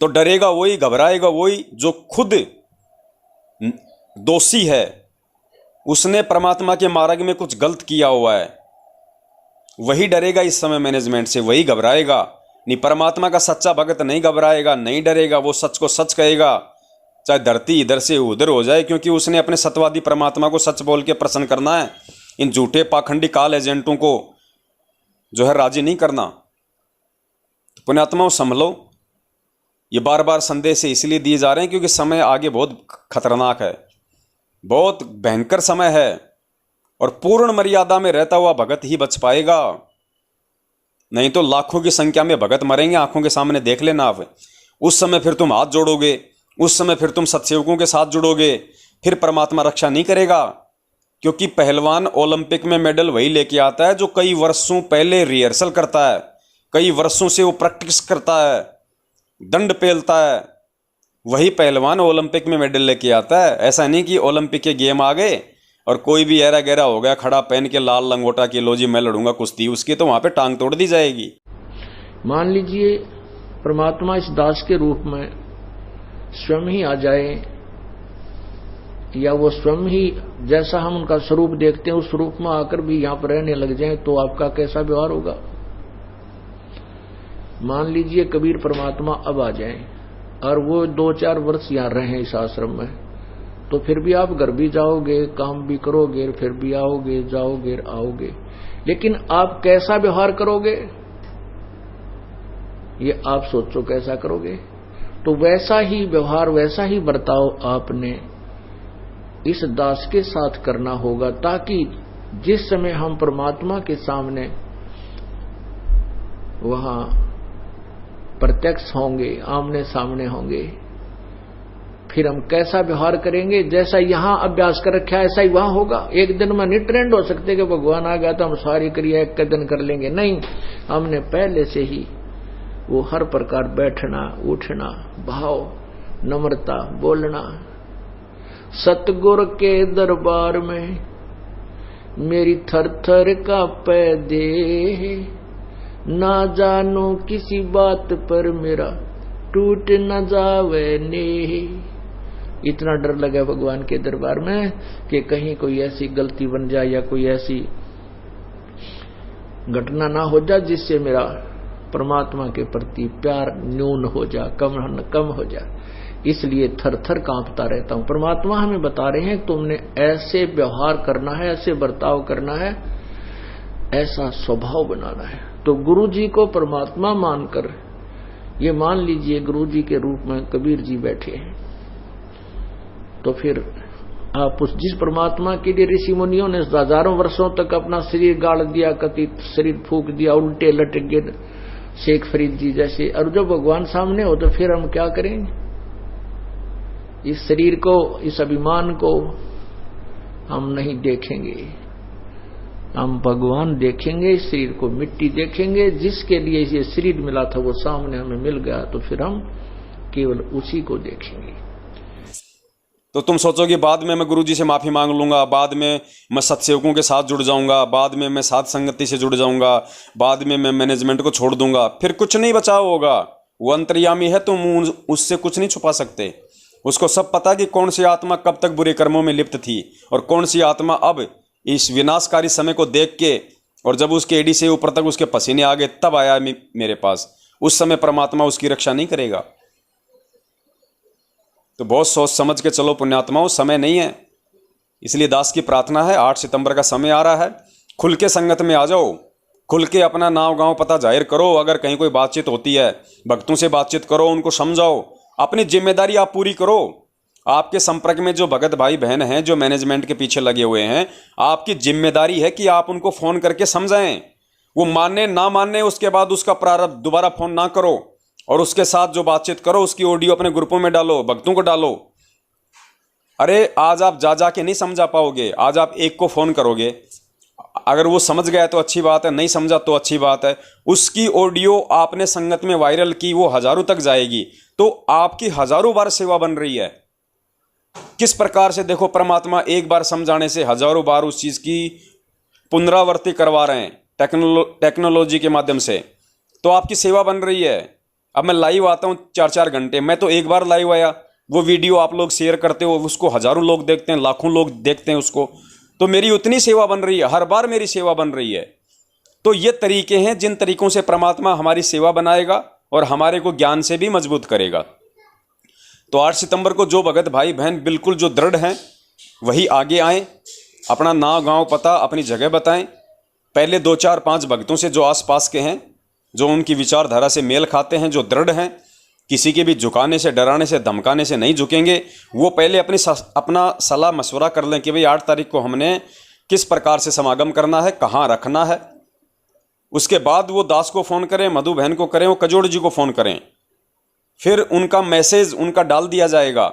तो डरेगा वही, घबराएगा वही जो खुद दोषी है, उसने परमात्मा के मार्ग में कुछ गलत किया हुआ है, वही डरेगा इस समय मैनेजमेंट से, वही घबराएगा। नहीं, परमात्मा का सच्चा भक्त नहीं घबराएगा, नहीं डरेगा, वो सच को सच कहेगा, चाहे धरती इधर से उधर हो जाए, क्योंकि उसने अपने सत्यवादी परमात्मा को सच बोल के प्रसन्न करना है। इन झूठे पाखंडी काल एजेंटों को जो है राजी नहीं करना। तो पुण्यात्माओं संभलो, ये बार बार संदेश इसलिए दिए जा रहे हैं क्योंकि समय आगे बहुत खतरनाक है, बहुत भयंकर समय है, और पूर्ण मर्यादा में रहता हुआ भगत ही बच पाएगा। नहीं तो लाखों की संख्या में भगत मरेंगे, आंखों के सामने देख लेना आप। उस समय फिर तुम हाथ जोड़ोगे, उस समय फिर तुम सत्सेवकों के साथ जुड़ोगे, फिर परमात्मा रक्षा नहीं करेगा। क्योंकि पहलवान ओलंपिक में मेडल वही लेके आता है जो कई वर्षों पहले रिहर्सल करता है, कई वर्षों से वो प्रैक्टिस करता है, दंड पेलता है, वही पहलवान ओलंपिक में मेडल लेके आता है। ऐसा नहीं कि ओलंपिक के गेम आ गए और कोई भी ऐरा गहरा हो गया खड़ा पहन के लाल लंगोटा की, लो जी मैं लड़ूंगा कुश्ती, उसकी तो वहां पे टांग तोड़ दी जाएगी। मान लीजिए परमात्मा इस दास के रूप में स्वयं ही आ जाए, या वो स्वयं ही जैसा हम उनका स्वरूप देखते हैं उस स्वरूप में आकर भी यहां पर रहने लग जाए, तो आपका कैसा व्यवहार होगा? मान लीजिए कबीर परमात्मा अब आ जाए और वो 2-4 वर्ष यहां रहे इस आश्रम में, तो फिर भी आप घर भी जाओगे, काम भी करोगे, फिर भी आओगे, जाओगे, आओगे, लेकिन आप कैसा व्यवहार करोगे ये आप सोचो, कैसा करोगे। तो वैसा ही व्यवहार, वैसा ही बर्ताव आपने इस दास के साथ करना होगा, ताकि जिस समय हम परमात्मा के सामने वहां प्रत्यक्ष होंगे, आमने सामने होंगे, फिर हम कैसा व्यवहार करेंगे, जैसा यहां अभ्यास कर रखा है ऐसा ही वहां होगा। एक दिन में नहीं ट्रेंड हो सकते कि भगवान आ गया तो हम सारी क्रिया एक दिन कर लेंगे, नहीं, हमने पहले से ही वो हर प्रकार बैठना, उठना, भाव, नम्रता, बोलना। सतगुर के दरबार में मेरी थर थर कांपे देह, ना जानो किसी बात पर मेरा टूट न जावे नेह। इतना डर लगा भगवान के दरबार में कि कहीं कोई ऐसी गलती बन जाए या कोई ऐसी घटना ना हो जाए जिससे मेरा परमात्मा के प्रति प्यार न्यून हो जा, कम हो जा। इसलिए थर थर कांपता रहता हूं। परमात्मा हमें बता रहे हैं तुमने ऐसे व्यवहार करना है, ऐसे बर्ताव करना है, ऐसा स्वभाव बनाना है। तो गुरु जी को परमात्मा मानकर, ये मान लीजिए गुरु जी के रूप में कबीर जी बैठे हैं, तो फिर आप उस जिस परमात्मा के लिए ऋषि मुनियों ने हजारों वर्षों तक अपना शरीर गाड़ दिया, कथित शरीर फूंक दिया, उल्टे लटक गए शेख फरीद जी जैसे, और जब भगवान सामने हो तो फिर हम क्या करेंगे? इस शरीर को, इस अभिमान को हम नहीं देखेंगे, हम भगवान देखेंगे। इस शरीर को मिट्टी देखेंगे, जिसके लिए ये शरीर मिला था वो सामने हमें मिल गया, तो फिर हम केवल उसी को देखेंगे। तो तुम सोचोगे बाद में मैं गुरुजी से माफी मांग लूंगा, बाद में मैं सत्सेवकों के साथ जुड़ जाऊंगा, बाद में मैं साध संगति से जुड़ जाऊंगा, बाद में मैं मैनेजमेंट को छोड़ दूंगा, फिर कुछ नहीं बचा होगा। वो अंतर्यामी है, तुम उससे कुछ नहीं छुपा सकते। उसको सब पता कि कौन सी आत्मा कब तक बुरे कर्मों में लिप्त थी और कौन सी आत्मा अब इस विनाशकारी समय को देख के, और जब उसके एडी से ऊपर तक उसके पसीने आ गए तब आया मेरे पास, उस समय परमात्मा उसकी रक्षा नहीं करेगा। तो बहुत सोच समझ के चलो पुण्यात्माओं, समय नहीं है। इसलिए दास की प्रार्थना है, 8 सितंबर का समय आ रहा है, खुल के संगत में आ जाओ, खुल के अपना नाम गांव पता जाहिर करो। अगर कहीं कोई बातचीत होती है, भक्तों से बातचीत करो, उनको समझाओ, अपनी जिम्मेदारी आप पूरी करो। आपके संपर्क में जो भगत भाई बहन हैं, जो मैनेजमेंट के पीछे लगे हुए हैं, आपकी जिम्मेदारी है कि आप उनको फोन करके समझाएं। वो माने ना माने, उसके बाद उसका प्रारंभ दोबारा फोन ना करो, और उसके साथ जो बातचीत करो उसकी ऑडियो अपने ग्रुपों में डालो, भक्तों को डालो। अरे आज आप जा के नहीं समझा पाओगे, आज आप एक को फोन करोगे, अगर वो समझ गया तो अच्छी बात है, नहीं समझा तो अच्छी बात है। उसकी ऑडियो आपने संगत में वायरल की, वो हजारों तक जाएगी, तो आपकी हजारों बार सेवा बन रही है। किस प्रकार से देखो, परमात्मा एक बार समझाने से हजारों बार उस चीज की पुनरावृत्ति करवा रहे हैं टेक्नोलॉजी के माध्यम से, तो आपकी सेवा बन रही है। अब मैं लाइव आता हूं 4-4 घंटे, मैं तो एक बार लाइव आया, वो वीडियो आप लोग शेयर करते हो, उसको हजारों लोग देखते हैं, लाखों लोग देखते हैं उसको, तो मेरी उतनी सेवा बन रही है, हर बार मेरी सेवा बन रही है। तो ये तरीके हैं जिन तरीकों से परमात्मा हमारी सेवा बनाएगा और हमारे को ज्ञान से भी मजबूत करेगा। तो 8 सितंबर को जो भगत भाई बहन बिल्कुल जो दृढ़ हैं वही आगे आएं, अपना नाम गांव पता अपनी जगह बताएं। पहले 2-4-5 भक्तों से जो आसपास के हैं, जो उनकी विचारधारा से मेल खाते हैं, जो दृढ़ हैं, किसी के भी झुकाने से, डराने से, धमकाने से नहीं झुकेंगे, वो पहले अपना सलाह मशवरा कर लें कि भाई 8 तारीख को हमने किस प्रकार से समागम करना है, कहाँ रखना है। उसके बाद वो दास को फ़ोन करें, मधु बहन को करें, वो कजोड़ जी को फ़ोन करें, फिर उनका मैसेज उनका डाल दिया जाएगा।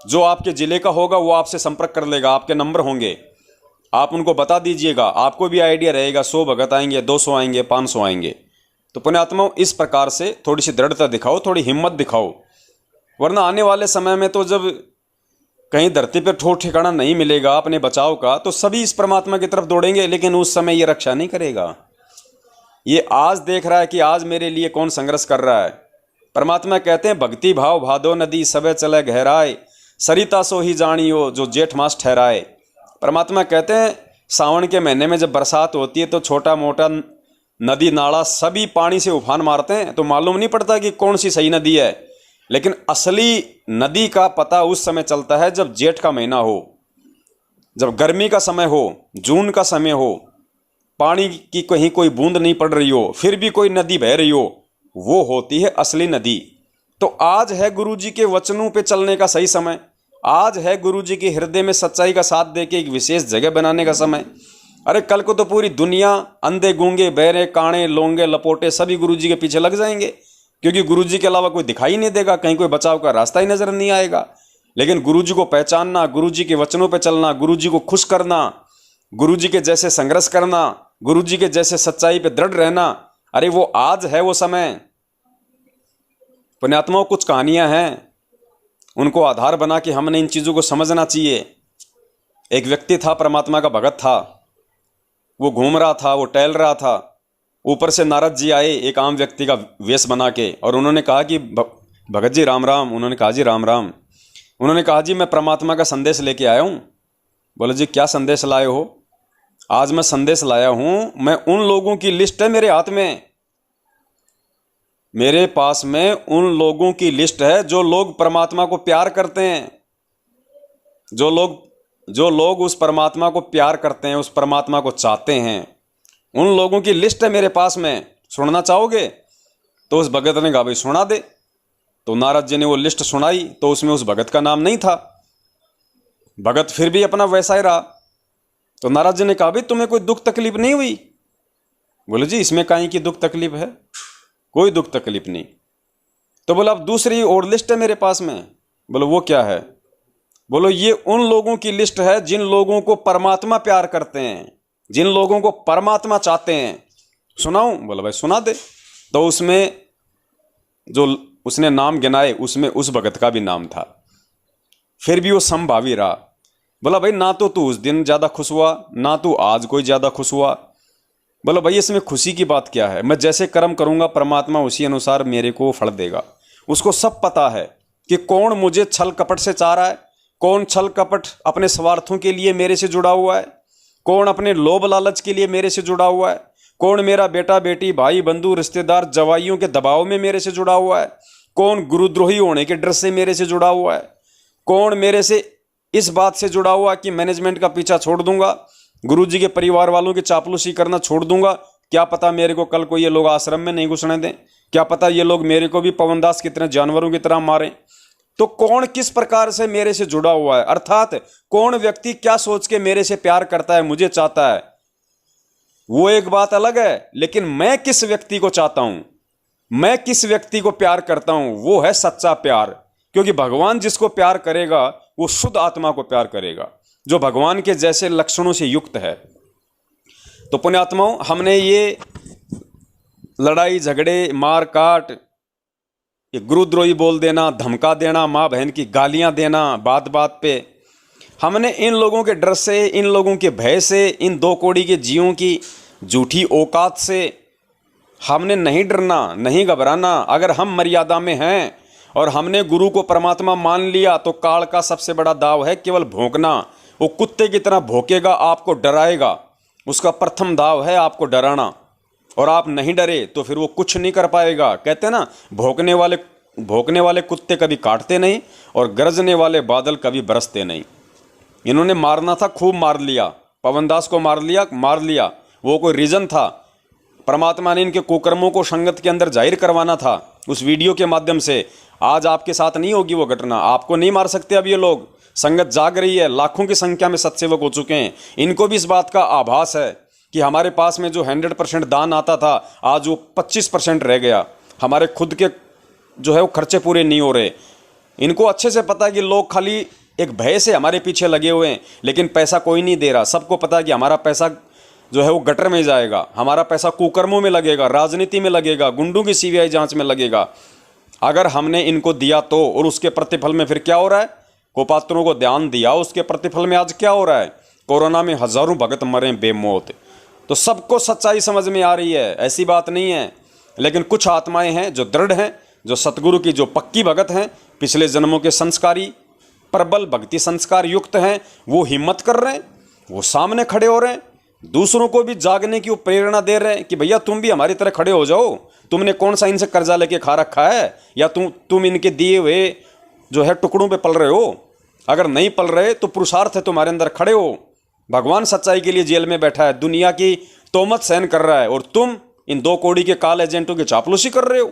जो आपके ज़िले का होगा वो आपसे संपर्क कर लेगा, आपके नंबर होंगे, आप उनको बता दीजिएगा, आपको भी आइडिया रहेगा। 100 भगत आएंगे, 200 आएंगे, 500 आएंगे। तो पुण्यात्माओं, इस प्रकार से थोड़ी सी दृढ़ता दिखाओ, थोड़ी हिम्मत दिखाओ, वरना आने वाले समय में तो जब कहीं धरती पर ठोर ठिकाना नहीं मिलेगा अपने बचाव का, तो सभी इस परमात्मा की तरफ दौड़ेंगे, लेकिन उस समय ये रक्षा नहीं करेगा। ये आज देख रहा है कि आज मेरे लिए कौन संघर्ष कर रहा है। परमात्मा कहते हैं, भक्ति भाव भादो नदी सबे चले गहराए, सरिता सो ही जानियो जो जेठ मास ठहराए। परमात्मा कहते हैं, सावन के महीने में जब बरसात होती है तो छोटा मोटा नदी नाला सभी पानी से उफान मारते हैं, तो मालूम नहीं पड़ता कि कौन सी सही नदी है। लेकिन असली नदी का पता उस समय चलता है जब जेठ का महीना हो, जब गर्मी का समय हो, जून का समय हो, पानी की कहीं कोई बूंद नहीं पड़ रही हो, फिर भी कोई नदी बह रही हो, वो होती है असली नदी। तो आज है गुरुजी के वचनों पे चलने का सही समय। आज है गुरुजी के हृदय में सच्चाई का साथ देके एक विशेष जगह बनाने का समय। अरे कल को तो पूरी दुनिया, अंधे गूंगे बहरे काणे लोंगे लपोटे, सभी गुरुजी के पीछे लग जाएंगे, क्योंकि गुरुजी के अलावा कोई दिखाई नहीं देगा, कहीं कोई बचाव का रास्ता ही नजर नहीं आएगा। लेकिन गुरुजी को पहचानना, गुरुजी के वचनों पे चलना, गुरुजी को खुश करना, गुरुजी के जैसे संघर्ष करना, गुरुजी के जैसे सच्चाई पे दृढ़ रहना, अरे वो आज है वो समय। पुण्यात्माओं, कुछ कहानियां हैं, उनको आधार बना के हमने इन चीजों को समझना चाहिए। एक व्यक्ति था, परमात्मा का भगत था, वो घूम रहा था, वो टहल रहा था। ऊपर से नारद जी आए एक आम व्यक्ति का वेश बना के, और उन्होंने कहा कि भगत जी राम राम। उन्होंने कहा जी राम राम। उन्होंने कहा जी मैं परमात्मा का संदेश लेके आया हूँ। बोले जी क्या संदेश लाए हो? आज मैं संदेश लाया हूँ, मैं उन लोगों की लिस्ट है मेरे हाथ में, मेरे पास में उन लोगों की लिस्ट है जो लोग परमात्मा को प्यार करते हैं, जो लोग उस परमात्मा को प्यार करते हैं, उस परमात्मा को चाहते हैं, उन लोगों की लिस्ट है मेरे पास में। सुनना चाहोगे? तो उस भगत ने कहा भाई सुना दे। तो नारद जी ने वो लिस्ट सुनाई, तो उसमें उस भगत का नाम नहीं था। भगत फिर भी अपना वैसा ही रहा। तो नारद जी ने कहा भाई तुम्हें कोई दुख तकलीफ नहीं हुई? बोले जी इसमें काहे की दुख तकलीफ है, कोई दुख तकलीफ नहीं। तो बोला अब दूसरी और लिस्ट है मेरे पास में। बोलो वो क्या है? बोलो ये उन लोगों की लिस्ट है जिन लोगों को परमात्मा प्यार करते हैं, जिन लोगों को परमात्मा चाहते हैं। सुनाऊं? बोला भाई सुना दे। तो उसमें जो उसने नाम गिनाए, उसमें उस भगत का भी नाम था। फिर भी वो समभावी रहा। बोला भाई ना तो तू उस दिन ज़्यादा खुश हुआ, ना तू आज कोई ज़्यादा खुश हुआ। बोला भाई इसमें खुशी की बात क्या है? मैं जैसे कर्म करूंगा परमात्मा उसी अनुसार मेरे को फल देगा। उसको सब पता है कि कौन मुझे छल कपट से चाह रहा है, कौन छल कपट अपने स्वार्थों के लिए मेरे से जुड़ा हुआ है, कौन अपने लोभ लालच के लिए मेरे से जुड़ा हुआ है, कौन मेरा बेटा बेटी भाई बंधु रिश्तेदार जवाइयों के दबाव में मेरे से जुड़ा हुआ है, कौन गुरुद्रोही होने के डर से मेरे से जुड़ा हुआ है, कौन मेरे से इस बात से जुड़ा हुआ कि मैनेजमेंट का पीछा छोड़ दूंगा, गुरुजी के परिवार वालों की चापलूसी करना छोड़ दूंगा, क्या पता मेरे को कल को ये लोग आश्रम में नहीं घुसने दें, क्या पता ये लोग मेरे को भी पवनदास की तरह जानवरों की तरह मारें। तो कौन किस प्रकार से मेरे से जुड़ा हुआ है, अर्थात कौन व्यक्ति क्या सोच के मेरे से प्यार करता है, मुझे चाहता है, वो एक बात अलग है। लेकिन मैं किस व्यक्ति को चाहता हूं, मैं किस व्यक्ति को प्यार करता हूं, वो है सच्चा प्यार। क्योंकि भगवान जिसको प्यार करेगा वो शुद्ध आत्मा को प्यार करेगा, जो भगवान के जैसे लक्षणों से युक्त है। तो पुण्यात्माओं, हमने ये लड़ाई झगड़े मार काट, ये गुरुद्रोही बोल देना, धमका देना, माँ बहन की गालियां देना बात बात पे, हमने इन लोगों के डर से, इन लोगों के भय से, इन दो कौड़ी के जीवों की झूठी औकात से हमने नहीं डरना, नहीं घबराना। अगर हम मर्यादा में हैं और हमने गुरु को परमात्मा मान लिया तो काल का सबसे बड़ा दाव है केवल भौंकना। वो कुत्ते की तरह भौंकेगा, आपको डराएगा, उसका प्रथम दाव है आपको डराना। और आप नहीं डरे तो फिर वो कुछ नहीं कर पाएगा। कहते हैं ना, भौंकने वाले कुत्ते कभी काटते नहीं और गरजने वाले बादल कभी बरसते नहीं। इन्होंने मारना था, खूब मार लिया, पवनदास को मार लिया, वो कोई रीजन था। परमात्मा ने इनके कुकर्मों को संगत के अंदर जाहिर करवाना था उस वीडियो के माध्यम से। आज आपके साथ नहीं होगी वो घटना, आपको नहीं मार सकते अब ये लोग। संगत जाग रही है, लाखों की संख्या में सत्सेवक हो चुके हैं। इनको भी इस बात का आभास है कि हमारे पास में जो 100% दान आता था, आज वो 25% रह गया। हमारे खुद के जो है वो खर्चे पूरे नहीं हो रहे। इनको अच्छे से पता है कि लोग खाली एक भय से हमारे पीछे लगे हुए हैं, लेकिन पैसा कोई नहीं दे रहा। सबको पता है कि हमारा पैसा जो है वो गटर में जाएगा, हमारा पैसा कुकर्मों में लगेगा, राजनीति में लगेगा, गुंडों की सीबीआई जांच में लगेगा। अगर हमने इनको दिया तो, और उसके प्रतिफल में फिर क्या हो रहा है, कुपात्रों को ध्यान दिया, उसके प्रतिफल में आज क्या हो रहा है, कोरोना में हजारों भगत मरे बेमौत। तो सबको सच्चाई समझ में आ रही है, ऐसी बात नहीं है। लेकिन कुछ आत्माएं हैं जो दृढ़ हैं, जो सतगुरु की जो पक्की भगत हैं, पिछले जन्मों के संस्कारी प्रबल भक्ति संस्कार युक्त हैं, वो हिम्मत कर रहे हैं, वो सामने खड़े हो रहे हैं, दूसरों को भी जागने की प्रेरणा दे रहे हैं कि भैया तुम भी हमारी तरह खड़े हो जाओ, तुमने कौन सा इनसे कर्जा लेके खा रखा है, या तुम इनके दिए हुए जो है टुकड़ों पे पल रहे हो? अगर नहीं पल रहे तो पुरुषार्थ है तुम्हारे अंदर, खड़े हो। भगवान सच्चाई के लिए जेल में बैठा है, दुनिया की तोहमत सहन कर रहा है, और तुम इन 2 कौड़ी के काल एजेंटों की चापलूसी कर रहे हो,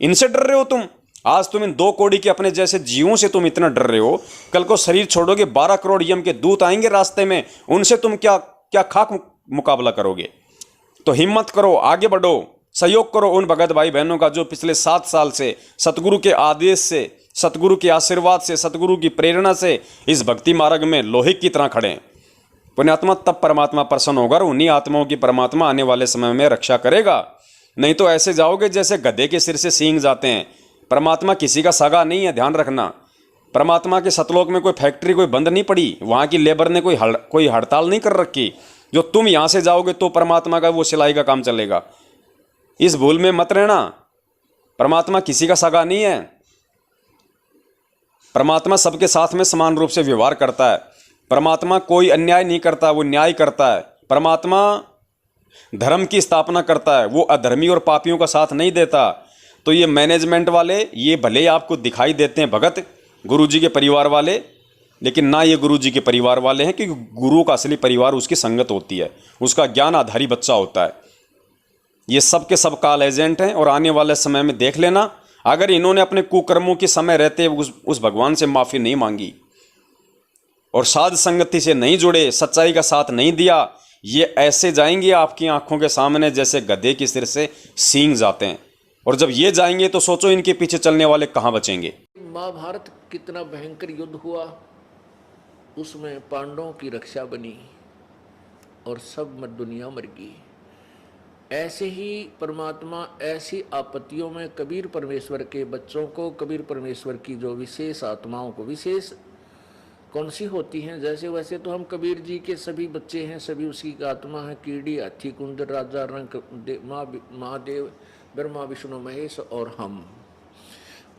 इनसे डर रहे हो तुम। आज तुम इन 2 कौड़ी के अपने जैसे जीवों से तुम इतना डर रहे हो, कल को शरीर छोड़ोगे 12 करोड़ यम के दूत आएंगे रास्ते में, उनसे तुम क्या क्या खाक मुकाबला करोगे? तो हिम्मत करो, आगे बढ़ो, सहयोग करो उन भगत भाई बहनों का जो पिछले 7 साल से सतगुरु के आदेश से, सतगुरु के आशीर्वाद से, सतगुरु की प्रेरणा से इस भक्ति मार्ग में लोहे की तरह खड़े हैं। पुण्यात्मा, तब परमात्मा प्रसन्न होगा, उन्हीं आत्माओं की परमात्मा आने वाले समय में रक्षा करेगा। नहीं तो ऐसे जाओगे जैसे गधे के सिर से सींग जाते हैं। परमात्मा किसी का सगा नहीं है, ध्यान रखना। परमात्मा के सतलोक में कोई फैक्ट्री कोई बंद नहीं पड़ी, वहाँ की लेबर ने कोई हड़ताल नहीं कर रखी। जो तुम यहाँ से जाओगे तो परमात्मा का वो सिलाई का काम चलेगा। इस भूल में मत रहना। परमात्मा किसी का सगा नहीं है। परमात्मा सबके साथ में समान रूप से व्यवहार करता है। परमात्मा कोई अन्याय नहीं करता, वो न्याय करता है। परमात्मा धर्म की स्थापना करता है, वो अधर्मी और पापियों का साथ नहीं देता। तो ये मैनेजमेंट वाले, ये भले ही आपको दिखाई देते हैं भगत, गुरुजी के परिवार वाले, लेकिन ना ये गुरुजी के परिवार वाले हैं, क्योंकि गुरु का असली परिवार उसकी संगत होती है, उसका ज्ञान आधारी बच्चा होता है। ये सब के सब काल एजेंट हैं, और आने वाले समय में देख लेना, अगर इन्होंने अपने कुकर्मों के समय रहते उस भगवान से माफ़ी नहीं मांगी और साध संगति से नहीं जुड़े, सच्चाई का साथ नहीं दिया, ये ऐसे जाएंगे आपकी आंखों के सामने जैसे गधे के सिर से सींग जाते हैं। और जब ये जाएंगे तो सोचो इनके पीछे चलने वाले कहाँ बचेंगे। महाभारत कितना भयंकर युद्ध हुआ, उसमें पांडवों की रक्षा बनी और सब दुनिया मर गई। ऐसे ही परमात्मा ऐसी आपत्तियों में कबीर परमेश्वर के बच्चों को, कबीर परमेश्वर की जो विशेष आत्माओं को, विशेष कौन सी होती हैं, जैसे वैसे तो हम कबीर जी के सभी बच्चे हैं, सभी उसी की आत्मा है। कीड़ी, हाथी, कुंदर, राजा, रंक, महादेव, ब्रह्मा, विष्णु, महेश और हम।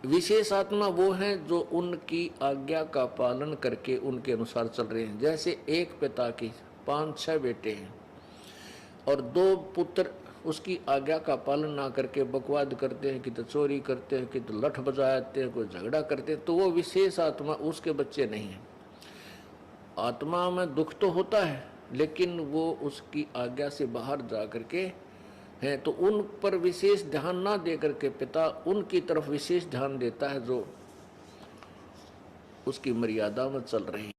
विशेष आत्मा वो हैं जो उनकी आज्ञा का पालन करके उनके अनुसार चल रहे हैं। जैसे एक पिता की 5-6 बेटे हैं और 2 पुत्र उसकी आज्ञा का पालन ना करके बकवाद करते हैं, कि तो चोरी करते हैं, कि तो लठ बजाते हैं, कोई झगड़ा करते हैं, तो वो विशेष आत्मा उसके बच्चे नहीं हैं। आत्मा में दुख तो होता है, लेकिन वो उसकी आज्ञा से बाहर जा करके हैं, तो उन पर विशेष ध्यान ना दे करके पिता उनकी तरफ विशेष ध्यान देता है जो उसकी मर्यादा में चल रहे हैं।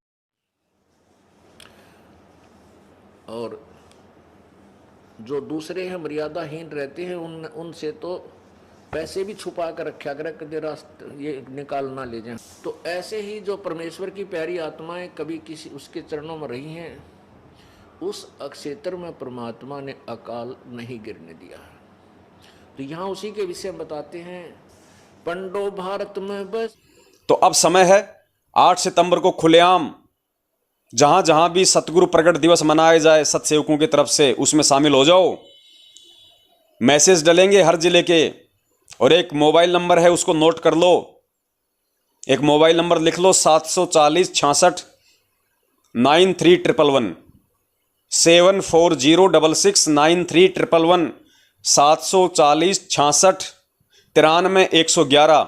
और जो दूसरे हैं मर्यादाहीन रहते हैं, उनसे तो पैसे भी छुपा कर रखा करे, कभी रास्ते ये निकाल ना ले जाएं। तो ऐसे ही जो परमेश्वर की प्यारी आत्माएं कभी किसी उसके चरणों में रही हैं, उस क्षेत्र में परमात्मा ने अकाल नहीं गिरने दिया। तो यहाँ उसी के विषय में बताते हैं, पंडो भारत में बस। तो अब समय है 8 सितंबर को खुलेआम जहां जहां भी सतगुरु प्रकट दिवस मनाया जाए सत्सेवकों की तरफ से, उसमें शामिल हो जाओ। मैसेज डलेंगे हर जिले के, और एक मोबाइल नंबर है उसको नोट कर लो। एक मोबाइल नंबर लिख लो, 740 66 9311 74066 9311 740 66 93 111।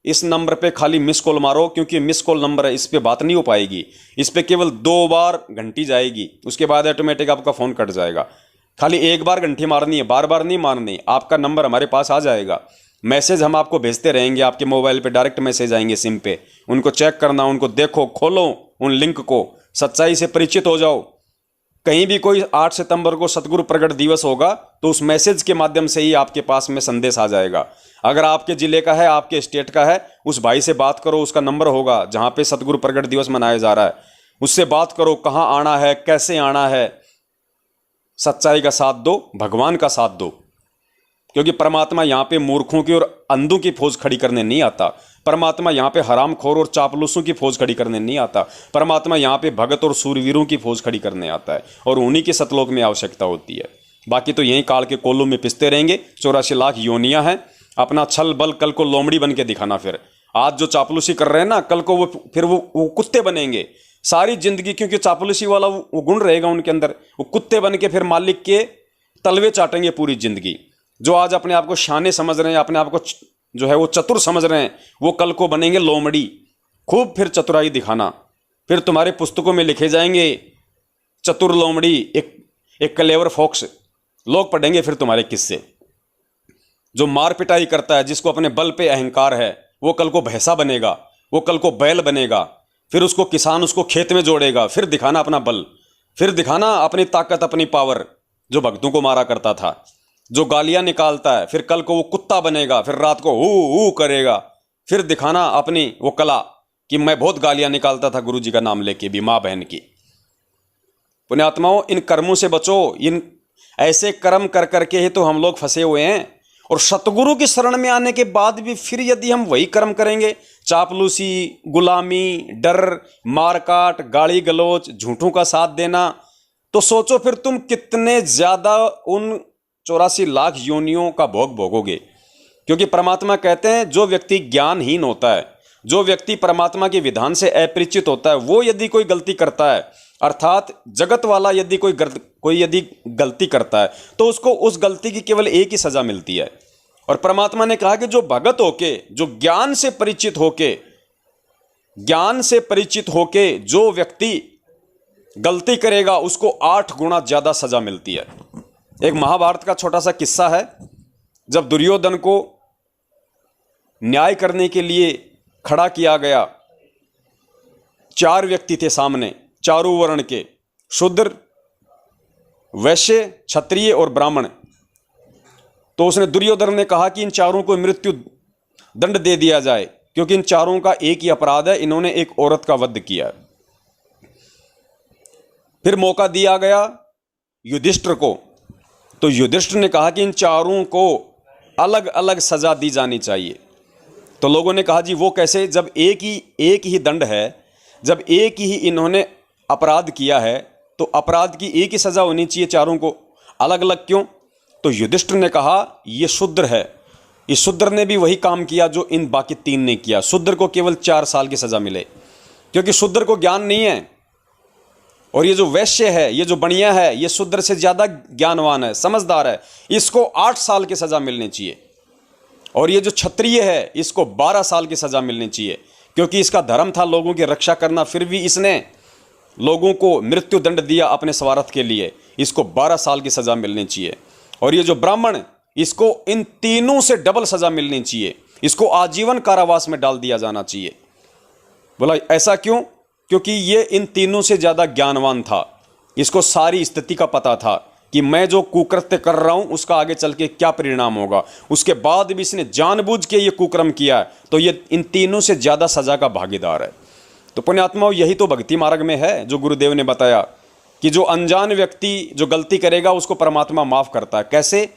इस नंबर पे खाली मिस कॉल मारो, क्योंकि मिस कॉल नंबर है, इस पे बात नहीं हो पाएगी। इस पे केवल 2 बार घंटी जाएगी, उसके बाद ऑटोमेटिक आपका फ़ोन कट जाएगा। खाली 1 बार घंटी मारनी है, बार बार नहीं मारनी। आपका नंबर हमारे पास आ जाएगा, मैसेज हम आपको भेजते रहेंगे, आपके मोबाइल पे डायरेक्ट मैसेज आएंगे सिम पे। उनको चेक करना, उनको देखो, खोलो उन लिंक को, सच्चाई से परिचित हो जाओ। कहीं भी कोई 8 सितंबर को सतगुरु प्रकट दिवस होगा तो उस मैसेज के माध्यम से ही आपके पास में संदेश आ जाएगा। अगर आपके जिले का है, आपके स्टेट का है, उस भाई से बात करो, उसका नंबर होगा जहां पे सतगुरु प्रकट दिवस मनाया जा रहा है, उससे बात करो, कहां आना है, कैसे आना है। सच्चाई का साथ दो, भगवान का साथ दो, क्योंकि परमात्मा यहां पे मूर्खों की और अंधों की फौज खड़ी करने नहीं आता। परमात्मा यहाँ पे हरामखोर और चापलूसों की फौज खड़ी करने नहीं आता। परमात्मा यहाँ पे भगत और सूरवीरों की फौज खड़ी करने आता है, और उन्हीं के सतलोक में आवश्यकता होती है। बाकी तो यहीं काल के कोलों में पिसते रहेंगे। 84 लाख योनियां हैं, अपना छल बल कल को लोमड़ी बन के दिखाना। फिर आज जो चापलूसी कर रहे हैं ना, कल को वो कुत्ते बनेंगे सारी जिंदगी, क्योंकि चापलूसी वाला वो गुण रहेगा उनके अंदर। वो कुत्ते बन के फिर मालिक के तलवे चाटेंगे पूरी जिंदगी। जो आज अपने आप को शाने समझ रहे हैं, अपने आप को जो है वो चतुर समझ रहे हैं, वो कल को बनेंगे लोमड़ी। खूब फिर चतुराई दिखाना, फिर तुम्हारे पुस्तकों में लिखे जाएंगे चतुर लोमड़ी, एक क्लेवर फॉक्स। लोग पढ़ेंगे फिर तुम्हारे किस्से। जो मार पिटाई करता है, जिसको अपने बल पे अहंकार है, वो कल को भैंसा बनेगा, वो कल को बैल बनेगा। फिर उसको किसान उसको खेत में जोड़ेगा, फिर दिखाना अपना बल, फिर दिखाना अपनी ताकत, अपनी पावर। जो भक्तों को मारा करता था, जो गालियां निकालता है, फिर कल को वो कुत्ता बनेगा, फिर रात को हू करेगा। फिर दिखाना अपनी वो कला कि मैं बहुत गालियां निकालता था गुरु जी का नाम लेके भी, माँ बहन की। पुण्यात्माओं, इन कर्मों से बचो। इन ऐसे कर्म कर करके ही तो हम लोग फंसे हुए हैं। और सतगुरु की शरण में आने के बाद भी फिर यदि हम वही कर्म करेंगे, चापलूसी, गुलामी, डर, मारकाट, गाली गलौज, झूठों का साथ देना, तो सोचो फिर तुम कितने ज्यादा उन 84 लाख योनियों का भोग भोगोगे। क्योंकि परमात्मा कहते हैं जो व्यक्ति ज्ञानहीन होता है, जो व्यक्ति परमात्मा के विधान से अपरिचित होता है, वो यदि कोई गलती करता है, अर्थात जगत वाला यदि कोई यदि गलती करता है, तो उसको उस गलती की केवल एक ही सजा मिलती है। और परमात्मा ने कहा कि जो भगत होके, जो ज्ञान से परिचित होके जो व्यक्ति गलती करेगा, उसको 8 गुना ज्यादा सजा मिलती है। एक महाभारत का छोटा सा किस्सा है। जब दुर्योधन को न्याय करने के लिए खड़ा किया गया, 4 व्यक्ति थे सामने, चारों वर्ण के, शूद्र, वैश्य, क्षत्रिय और ब्राह्मण। तो उसने, दुर्योधन ने कहा कि इन चारों को मृत्यु दंड दे दिया जाए, क्योंकि इन चारों का एक ही अपराध है, इन्होंने एक औरत का वध किया। फिर मौका दिया गया युधिष्ठिर को, तो युधिष्ठिर ने कहा कि इन चारों को अलग अलग सजा दी जानी चाहिए। तो लोगों ने कहा जी वो कैसे, जब एक ही दंड है, जब एक ही इन्होंने अपराध किया है, तो अपराध की एक ही सजा होनी चाहिए, चारों को अलग अलग क्यों? तो युधिष्ठिर ने कहा ये शूद्र है, इस शूद्र ने भी वही काम किया जो इन बाकी 3 ने किया। शूद्र को केवल 4 साल की सजा मिले, क्योंकि शूद्र को ज्ञान नहीं है। और ये जो वैश्य है, ये जो बनिया है, ये शूद्र से ज्यादा ज्ञानवान है, समझदार है, इसको 8 साल की सजा मिलनी चाहिए। और ये जो क्षत्रिय है, इसको 12 साल की सजा मिलनी चाहिए, क्योंकि इसका धर्म था लोगों की रक्षा करना, फिर भी इसने लोगों को मृत्यु दंड दिया अपने स्वार्थ के लिए, इसको 12 साल की सजा मिलनी चाहिए। और ये जो ब्राह्मण, इसको इन तीनों से डबल सजा मिलनी चाहिए, इसको आजीवन कारावास में डाल दिया जाना चाहिए। बोला ऐसा क्यों? क्योंकि ये इन तीनों से ज्यादा ज्ञानवान था, इसको सारी स्थिति का पता था कि मैं जो कुकृत्य कर रहा हूं उसका आगे चल के क्या परिणाम होगा। उसके बाद भी इसने जानबूझ के ये कुकर्म किया है, तो ये इन तीनों से ज्यादा सजा का भागीदार है। तो पुण्यात्माओं, यही तो भक्ति मार्ग में है जो गुरुदेव ने बताया कि जो अनजान व्यक्ति जो गलती करेगा उसको परमात्मा माफ करता है। कैसे?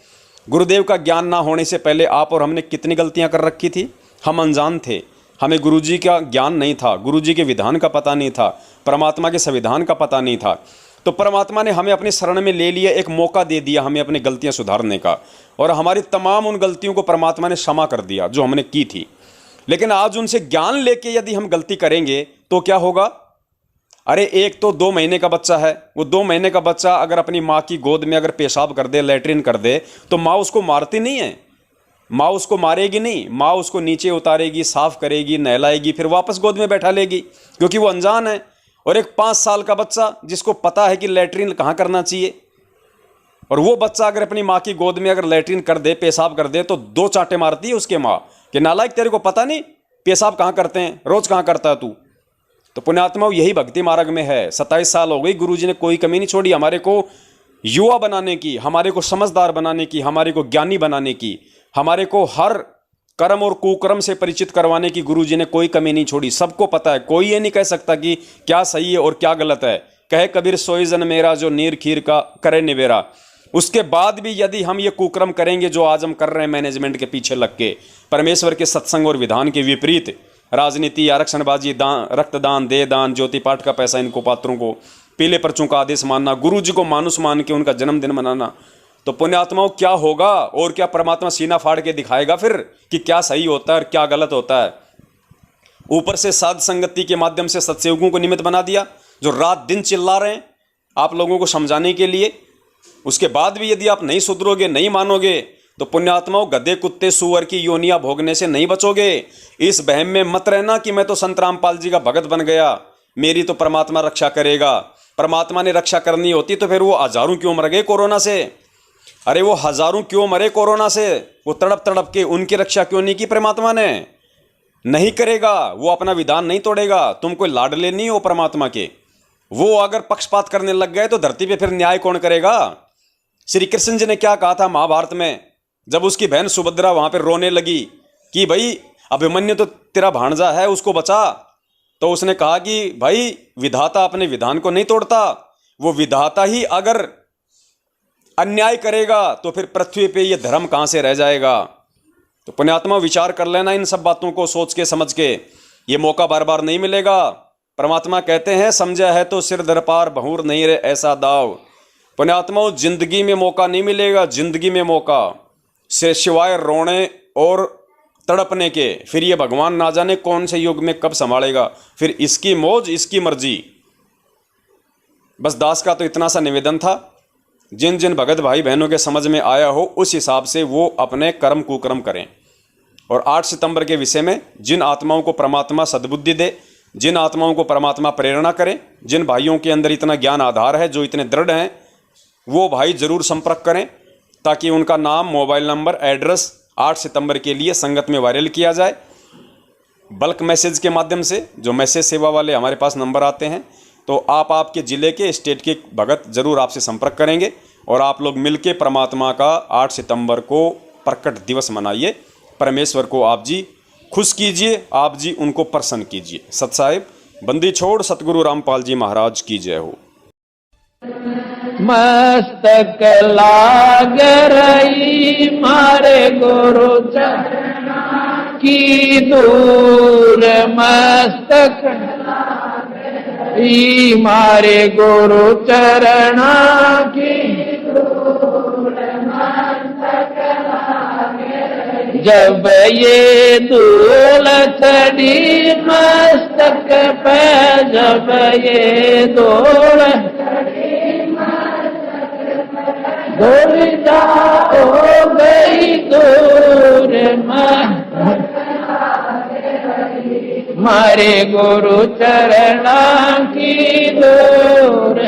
गुरुदेव का ज्ञान ना होने से पहले आप और हमने कितनी गलतियां कर रखी थी। हम अनजान थे, हमें गुरुजी का ज्ञान नहीं था, गुरुजी के विधान का पता नहीं था, परमात्मा के संविधान का पता नहीं था। तो परमात्मा ने हमें अपनी शरण में ले लिया, एक मौका दे दिया हमें अपनी गलतियां सुधारने का, और हमारी तमाम उन गलतियों को परमात्मा ने क्षमा कर दिया जो हमने की थी। लेकिन आज उनसे ज्ञान लेके यदि हम गलती करेंगे तो क्या होगा? अरे एक तो 2 महीने का बच्चा है, वो 2 महीने का बच्चा अगर अपनी माँ की गोद में अगर पेशाब कर दे, लैट्रिन कर दे, तो माँ उसको मारती नहीं है, माँ उसको मारेगी नहीं, माँ उसको नीचे उतारेगी, साफ करेगी, नहलाएगी, फिर वापस गोद में बैठा लेगी, क्योंकि वो अनजान है। और एक 5 साल का बच्चा जिसको पता है कि लैट्रिन कहाँ करना चाहिए, और वो बच्चा अगर अपनी माँ की गोद में अगर लैट्रिन कर दे, पेशाब कर दे, तो 2 चांटे मारती है उसके माँ कि नालायक, तेरे को पता नहीं पेशाब कहाँ करते हैं, रोज कहाँ करता है तू। तो पुण्यात्माओं, यही भक्ति मार्ग में है। 27 साल हो गई, गुरुजी ने कोई कमी नहीं छोड़ी हमारे को युवा बनाने की, हमारे को समझदार बनाने की, हमारे को ज्ञानी बनाने की, हमारे को हर कर्म और कुकर्म से परिचित करवाने की गुरुजी ने कोई कमी नहीं छोड़ी। सबको पता है, कोई ये नहीं कह सकता कि क्या सही है और क्या गलत है। कहे कबीर सोई जन मेरा, जो नीर खीर का करे निवेरा। उसके बाद भी यदि हम ये कुकर्म करेंगे जो आज हम कर रहे हैं, मैनेजमेंट के पीछे लग के, परमेश्वर के सत्संग और विधान के विपरीत, राजनीति, आरक्षणबाजी, दान, रक्तदान, दे दान, ज्योति पाठ का पैसा इनको पात्रों को, पीले पर्चों का आदेश मानना, गुरु जी को मानुस मान के उनका जन्मदिन मनाना, तो पुण्यात्माओं क्या होगा? और क्या परमात्मा सीना फाड़ के दिखाएगा फिर कि क्या सही होता है और क्या गलत होता है? ऊपर से साध संगति के माध्यम से सत्संगों को निमित्त बना दिया, जो रात दिन चिल्ला रहे हैं आप लोगों को समझाने के लिए। उसके बाद भी यदि आप नहीं सुधरोगे, नहीं मानोगे, तो पुण्यात्माओं, गधे कुत्ते सूअर की योनियां भोगने से नहीं बचोगे। इस वहम में मत रहना कि मैं तो संत रामपाल जी का भगत बन गया, मेरी तो परमात्मा रक्षा करेगा। परमात्मा ने रक्षा करनी होती तो फिर वो हजारों क्यों मर गए कोरोना से? अरे वो हजारों क्यों मरे कोरोना से? वो तड़प तड़प के, उनकी रक्षा क्यों नहीं की परमात्मा ने? नहीं करेगा, वो अपना विधान नहीं तोड़ेगा। तुम कोई लाडले नहीं हो परमात्मा के। वो अगर पक्षपात करने लग गए तो धरती पे फिर न्याय कौन करेगा? श्री कृष्ण जी ने क्या कहा था महाभारत में, जब उसकी बहन सुभद्रा वहां पर रोने लगी कि भाई अभिमन्यु तो तेरा भांजा है, उसको बचा, तो उसने कहा कि भाई विधाता अपने विधान को नहीं तोड़ता। वो विधाता ही अगर अन्याय करेगा तो फिर पृथ्वी पे ये धर्म कहां से रह जाएगा? तो पुण्यात्मा, विचार कर लेना इन सब बातों को सोच के समझ के। ये मौका बार बार नहीं मिलेगा। परमात्मा कहते हैं, समझा है तो सिर दरपार, बहुर नहीं रे ऐसा दाव। पुण्यात्माओं, जिंदगी में मौका नहीं मिलेगा, जिंदगी में मौका से सिवाय रोने और तड़पने के। फिर ये भगवान ना जाने कौन से युग में कब संभालेगा, फिर इसकी मौज इसकी मर्जी। बस दास का तो इतना सा निवेदन था, जिन जिन भगत भाई बहनों के समझ में आया हो उस हिसाब से वो अपने कर्म कुकर्म करें। और 8 सितंबर के विषय में जिन आत्माओं को परमात्मा सद्बुद्धि दे, जिन आत्माओं को परमात्मा प्रेरणा करे, जिन भाइयों के अंदर इतना ज्ञान आधार है, जो इतने दृढ़ हैं, वो भाई जरूर संपर्क करें ताकि उनका नाम, मोबाइल नंबर, एड्रेस 8 सितंबर के लिए संगत में वायरल किया जाए। बल्क मैसेज के माध्यम से, जो मैसेज सेवा वाले हमारे पास नंबर आते हैं, तो आप आपके ज़िले के, स्टेट के भगत जरूर आपसे संपर्क करेंगे और आप लोग मिलके परमात्मा का 8 सितंबर को प्रकट दिवस मनाइए। परमेश्वर को आप जी खुश कीजिए, आप जी उनको प्रसन्न कीजिए। सत साहिब बंदी छोड़ सतगुरु रामपाल जी महाराज की जय हो। मस्तक लाग रही मारे गुरु चरणा की दूर, मस्तक मारे गुरु चरणा की दूर, मस्तक जब ये धूल चढ़ी मस्तक पे, जब ये धूल दूरिता हो गई दूर, मारे गुरु चरणा की दूर।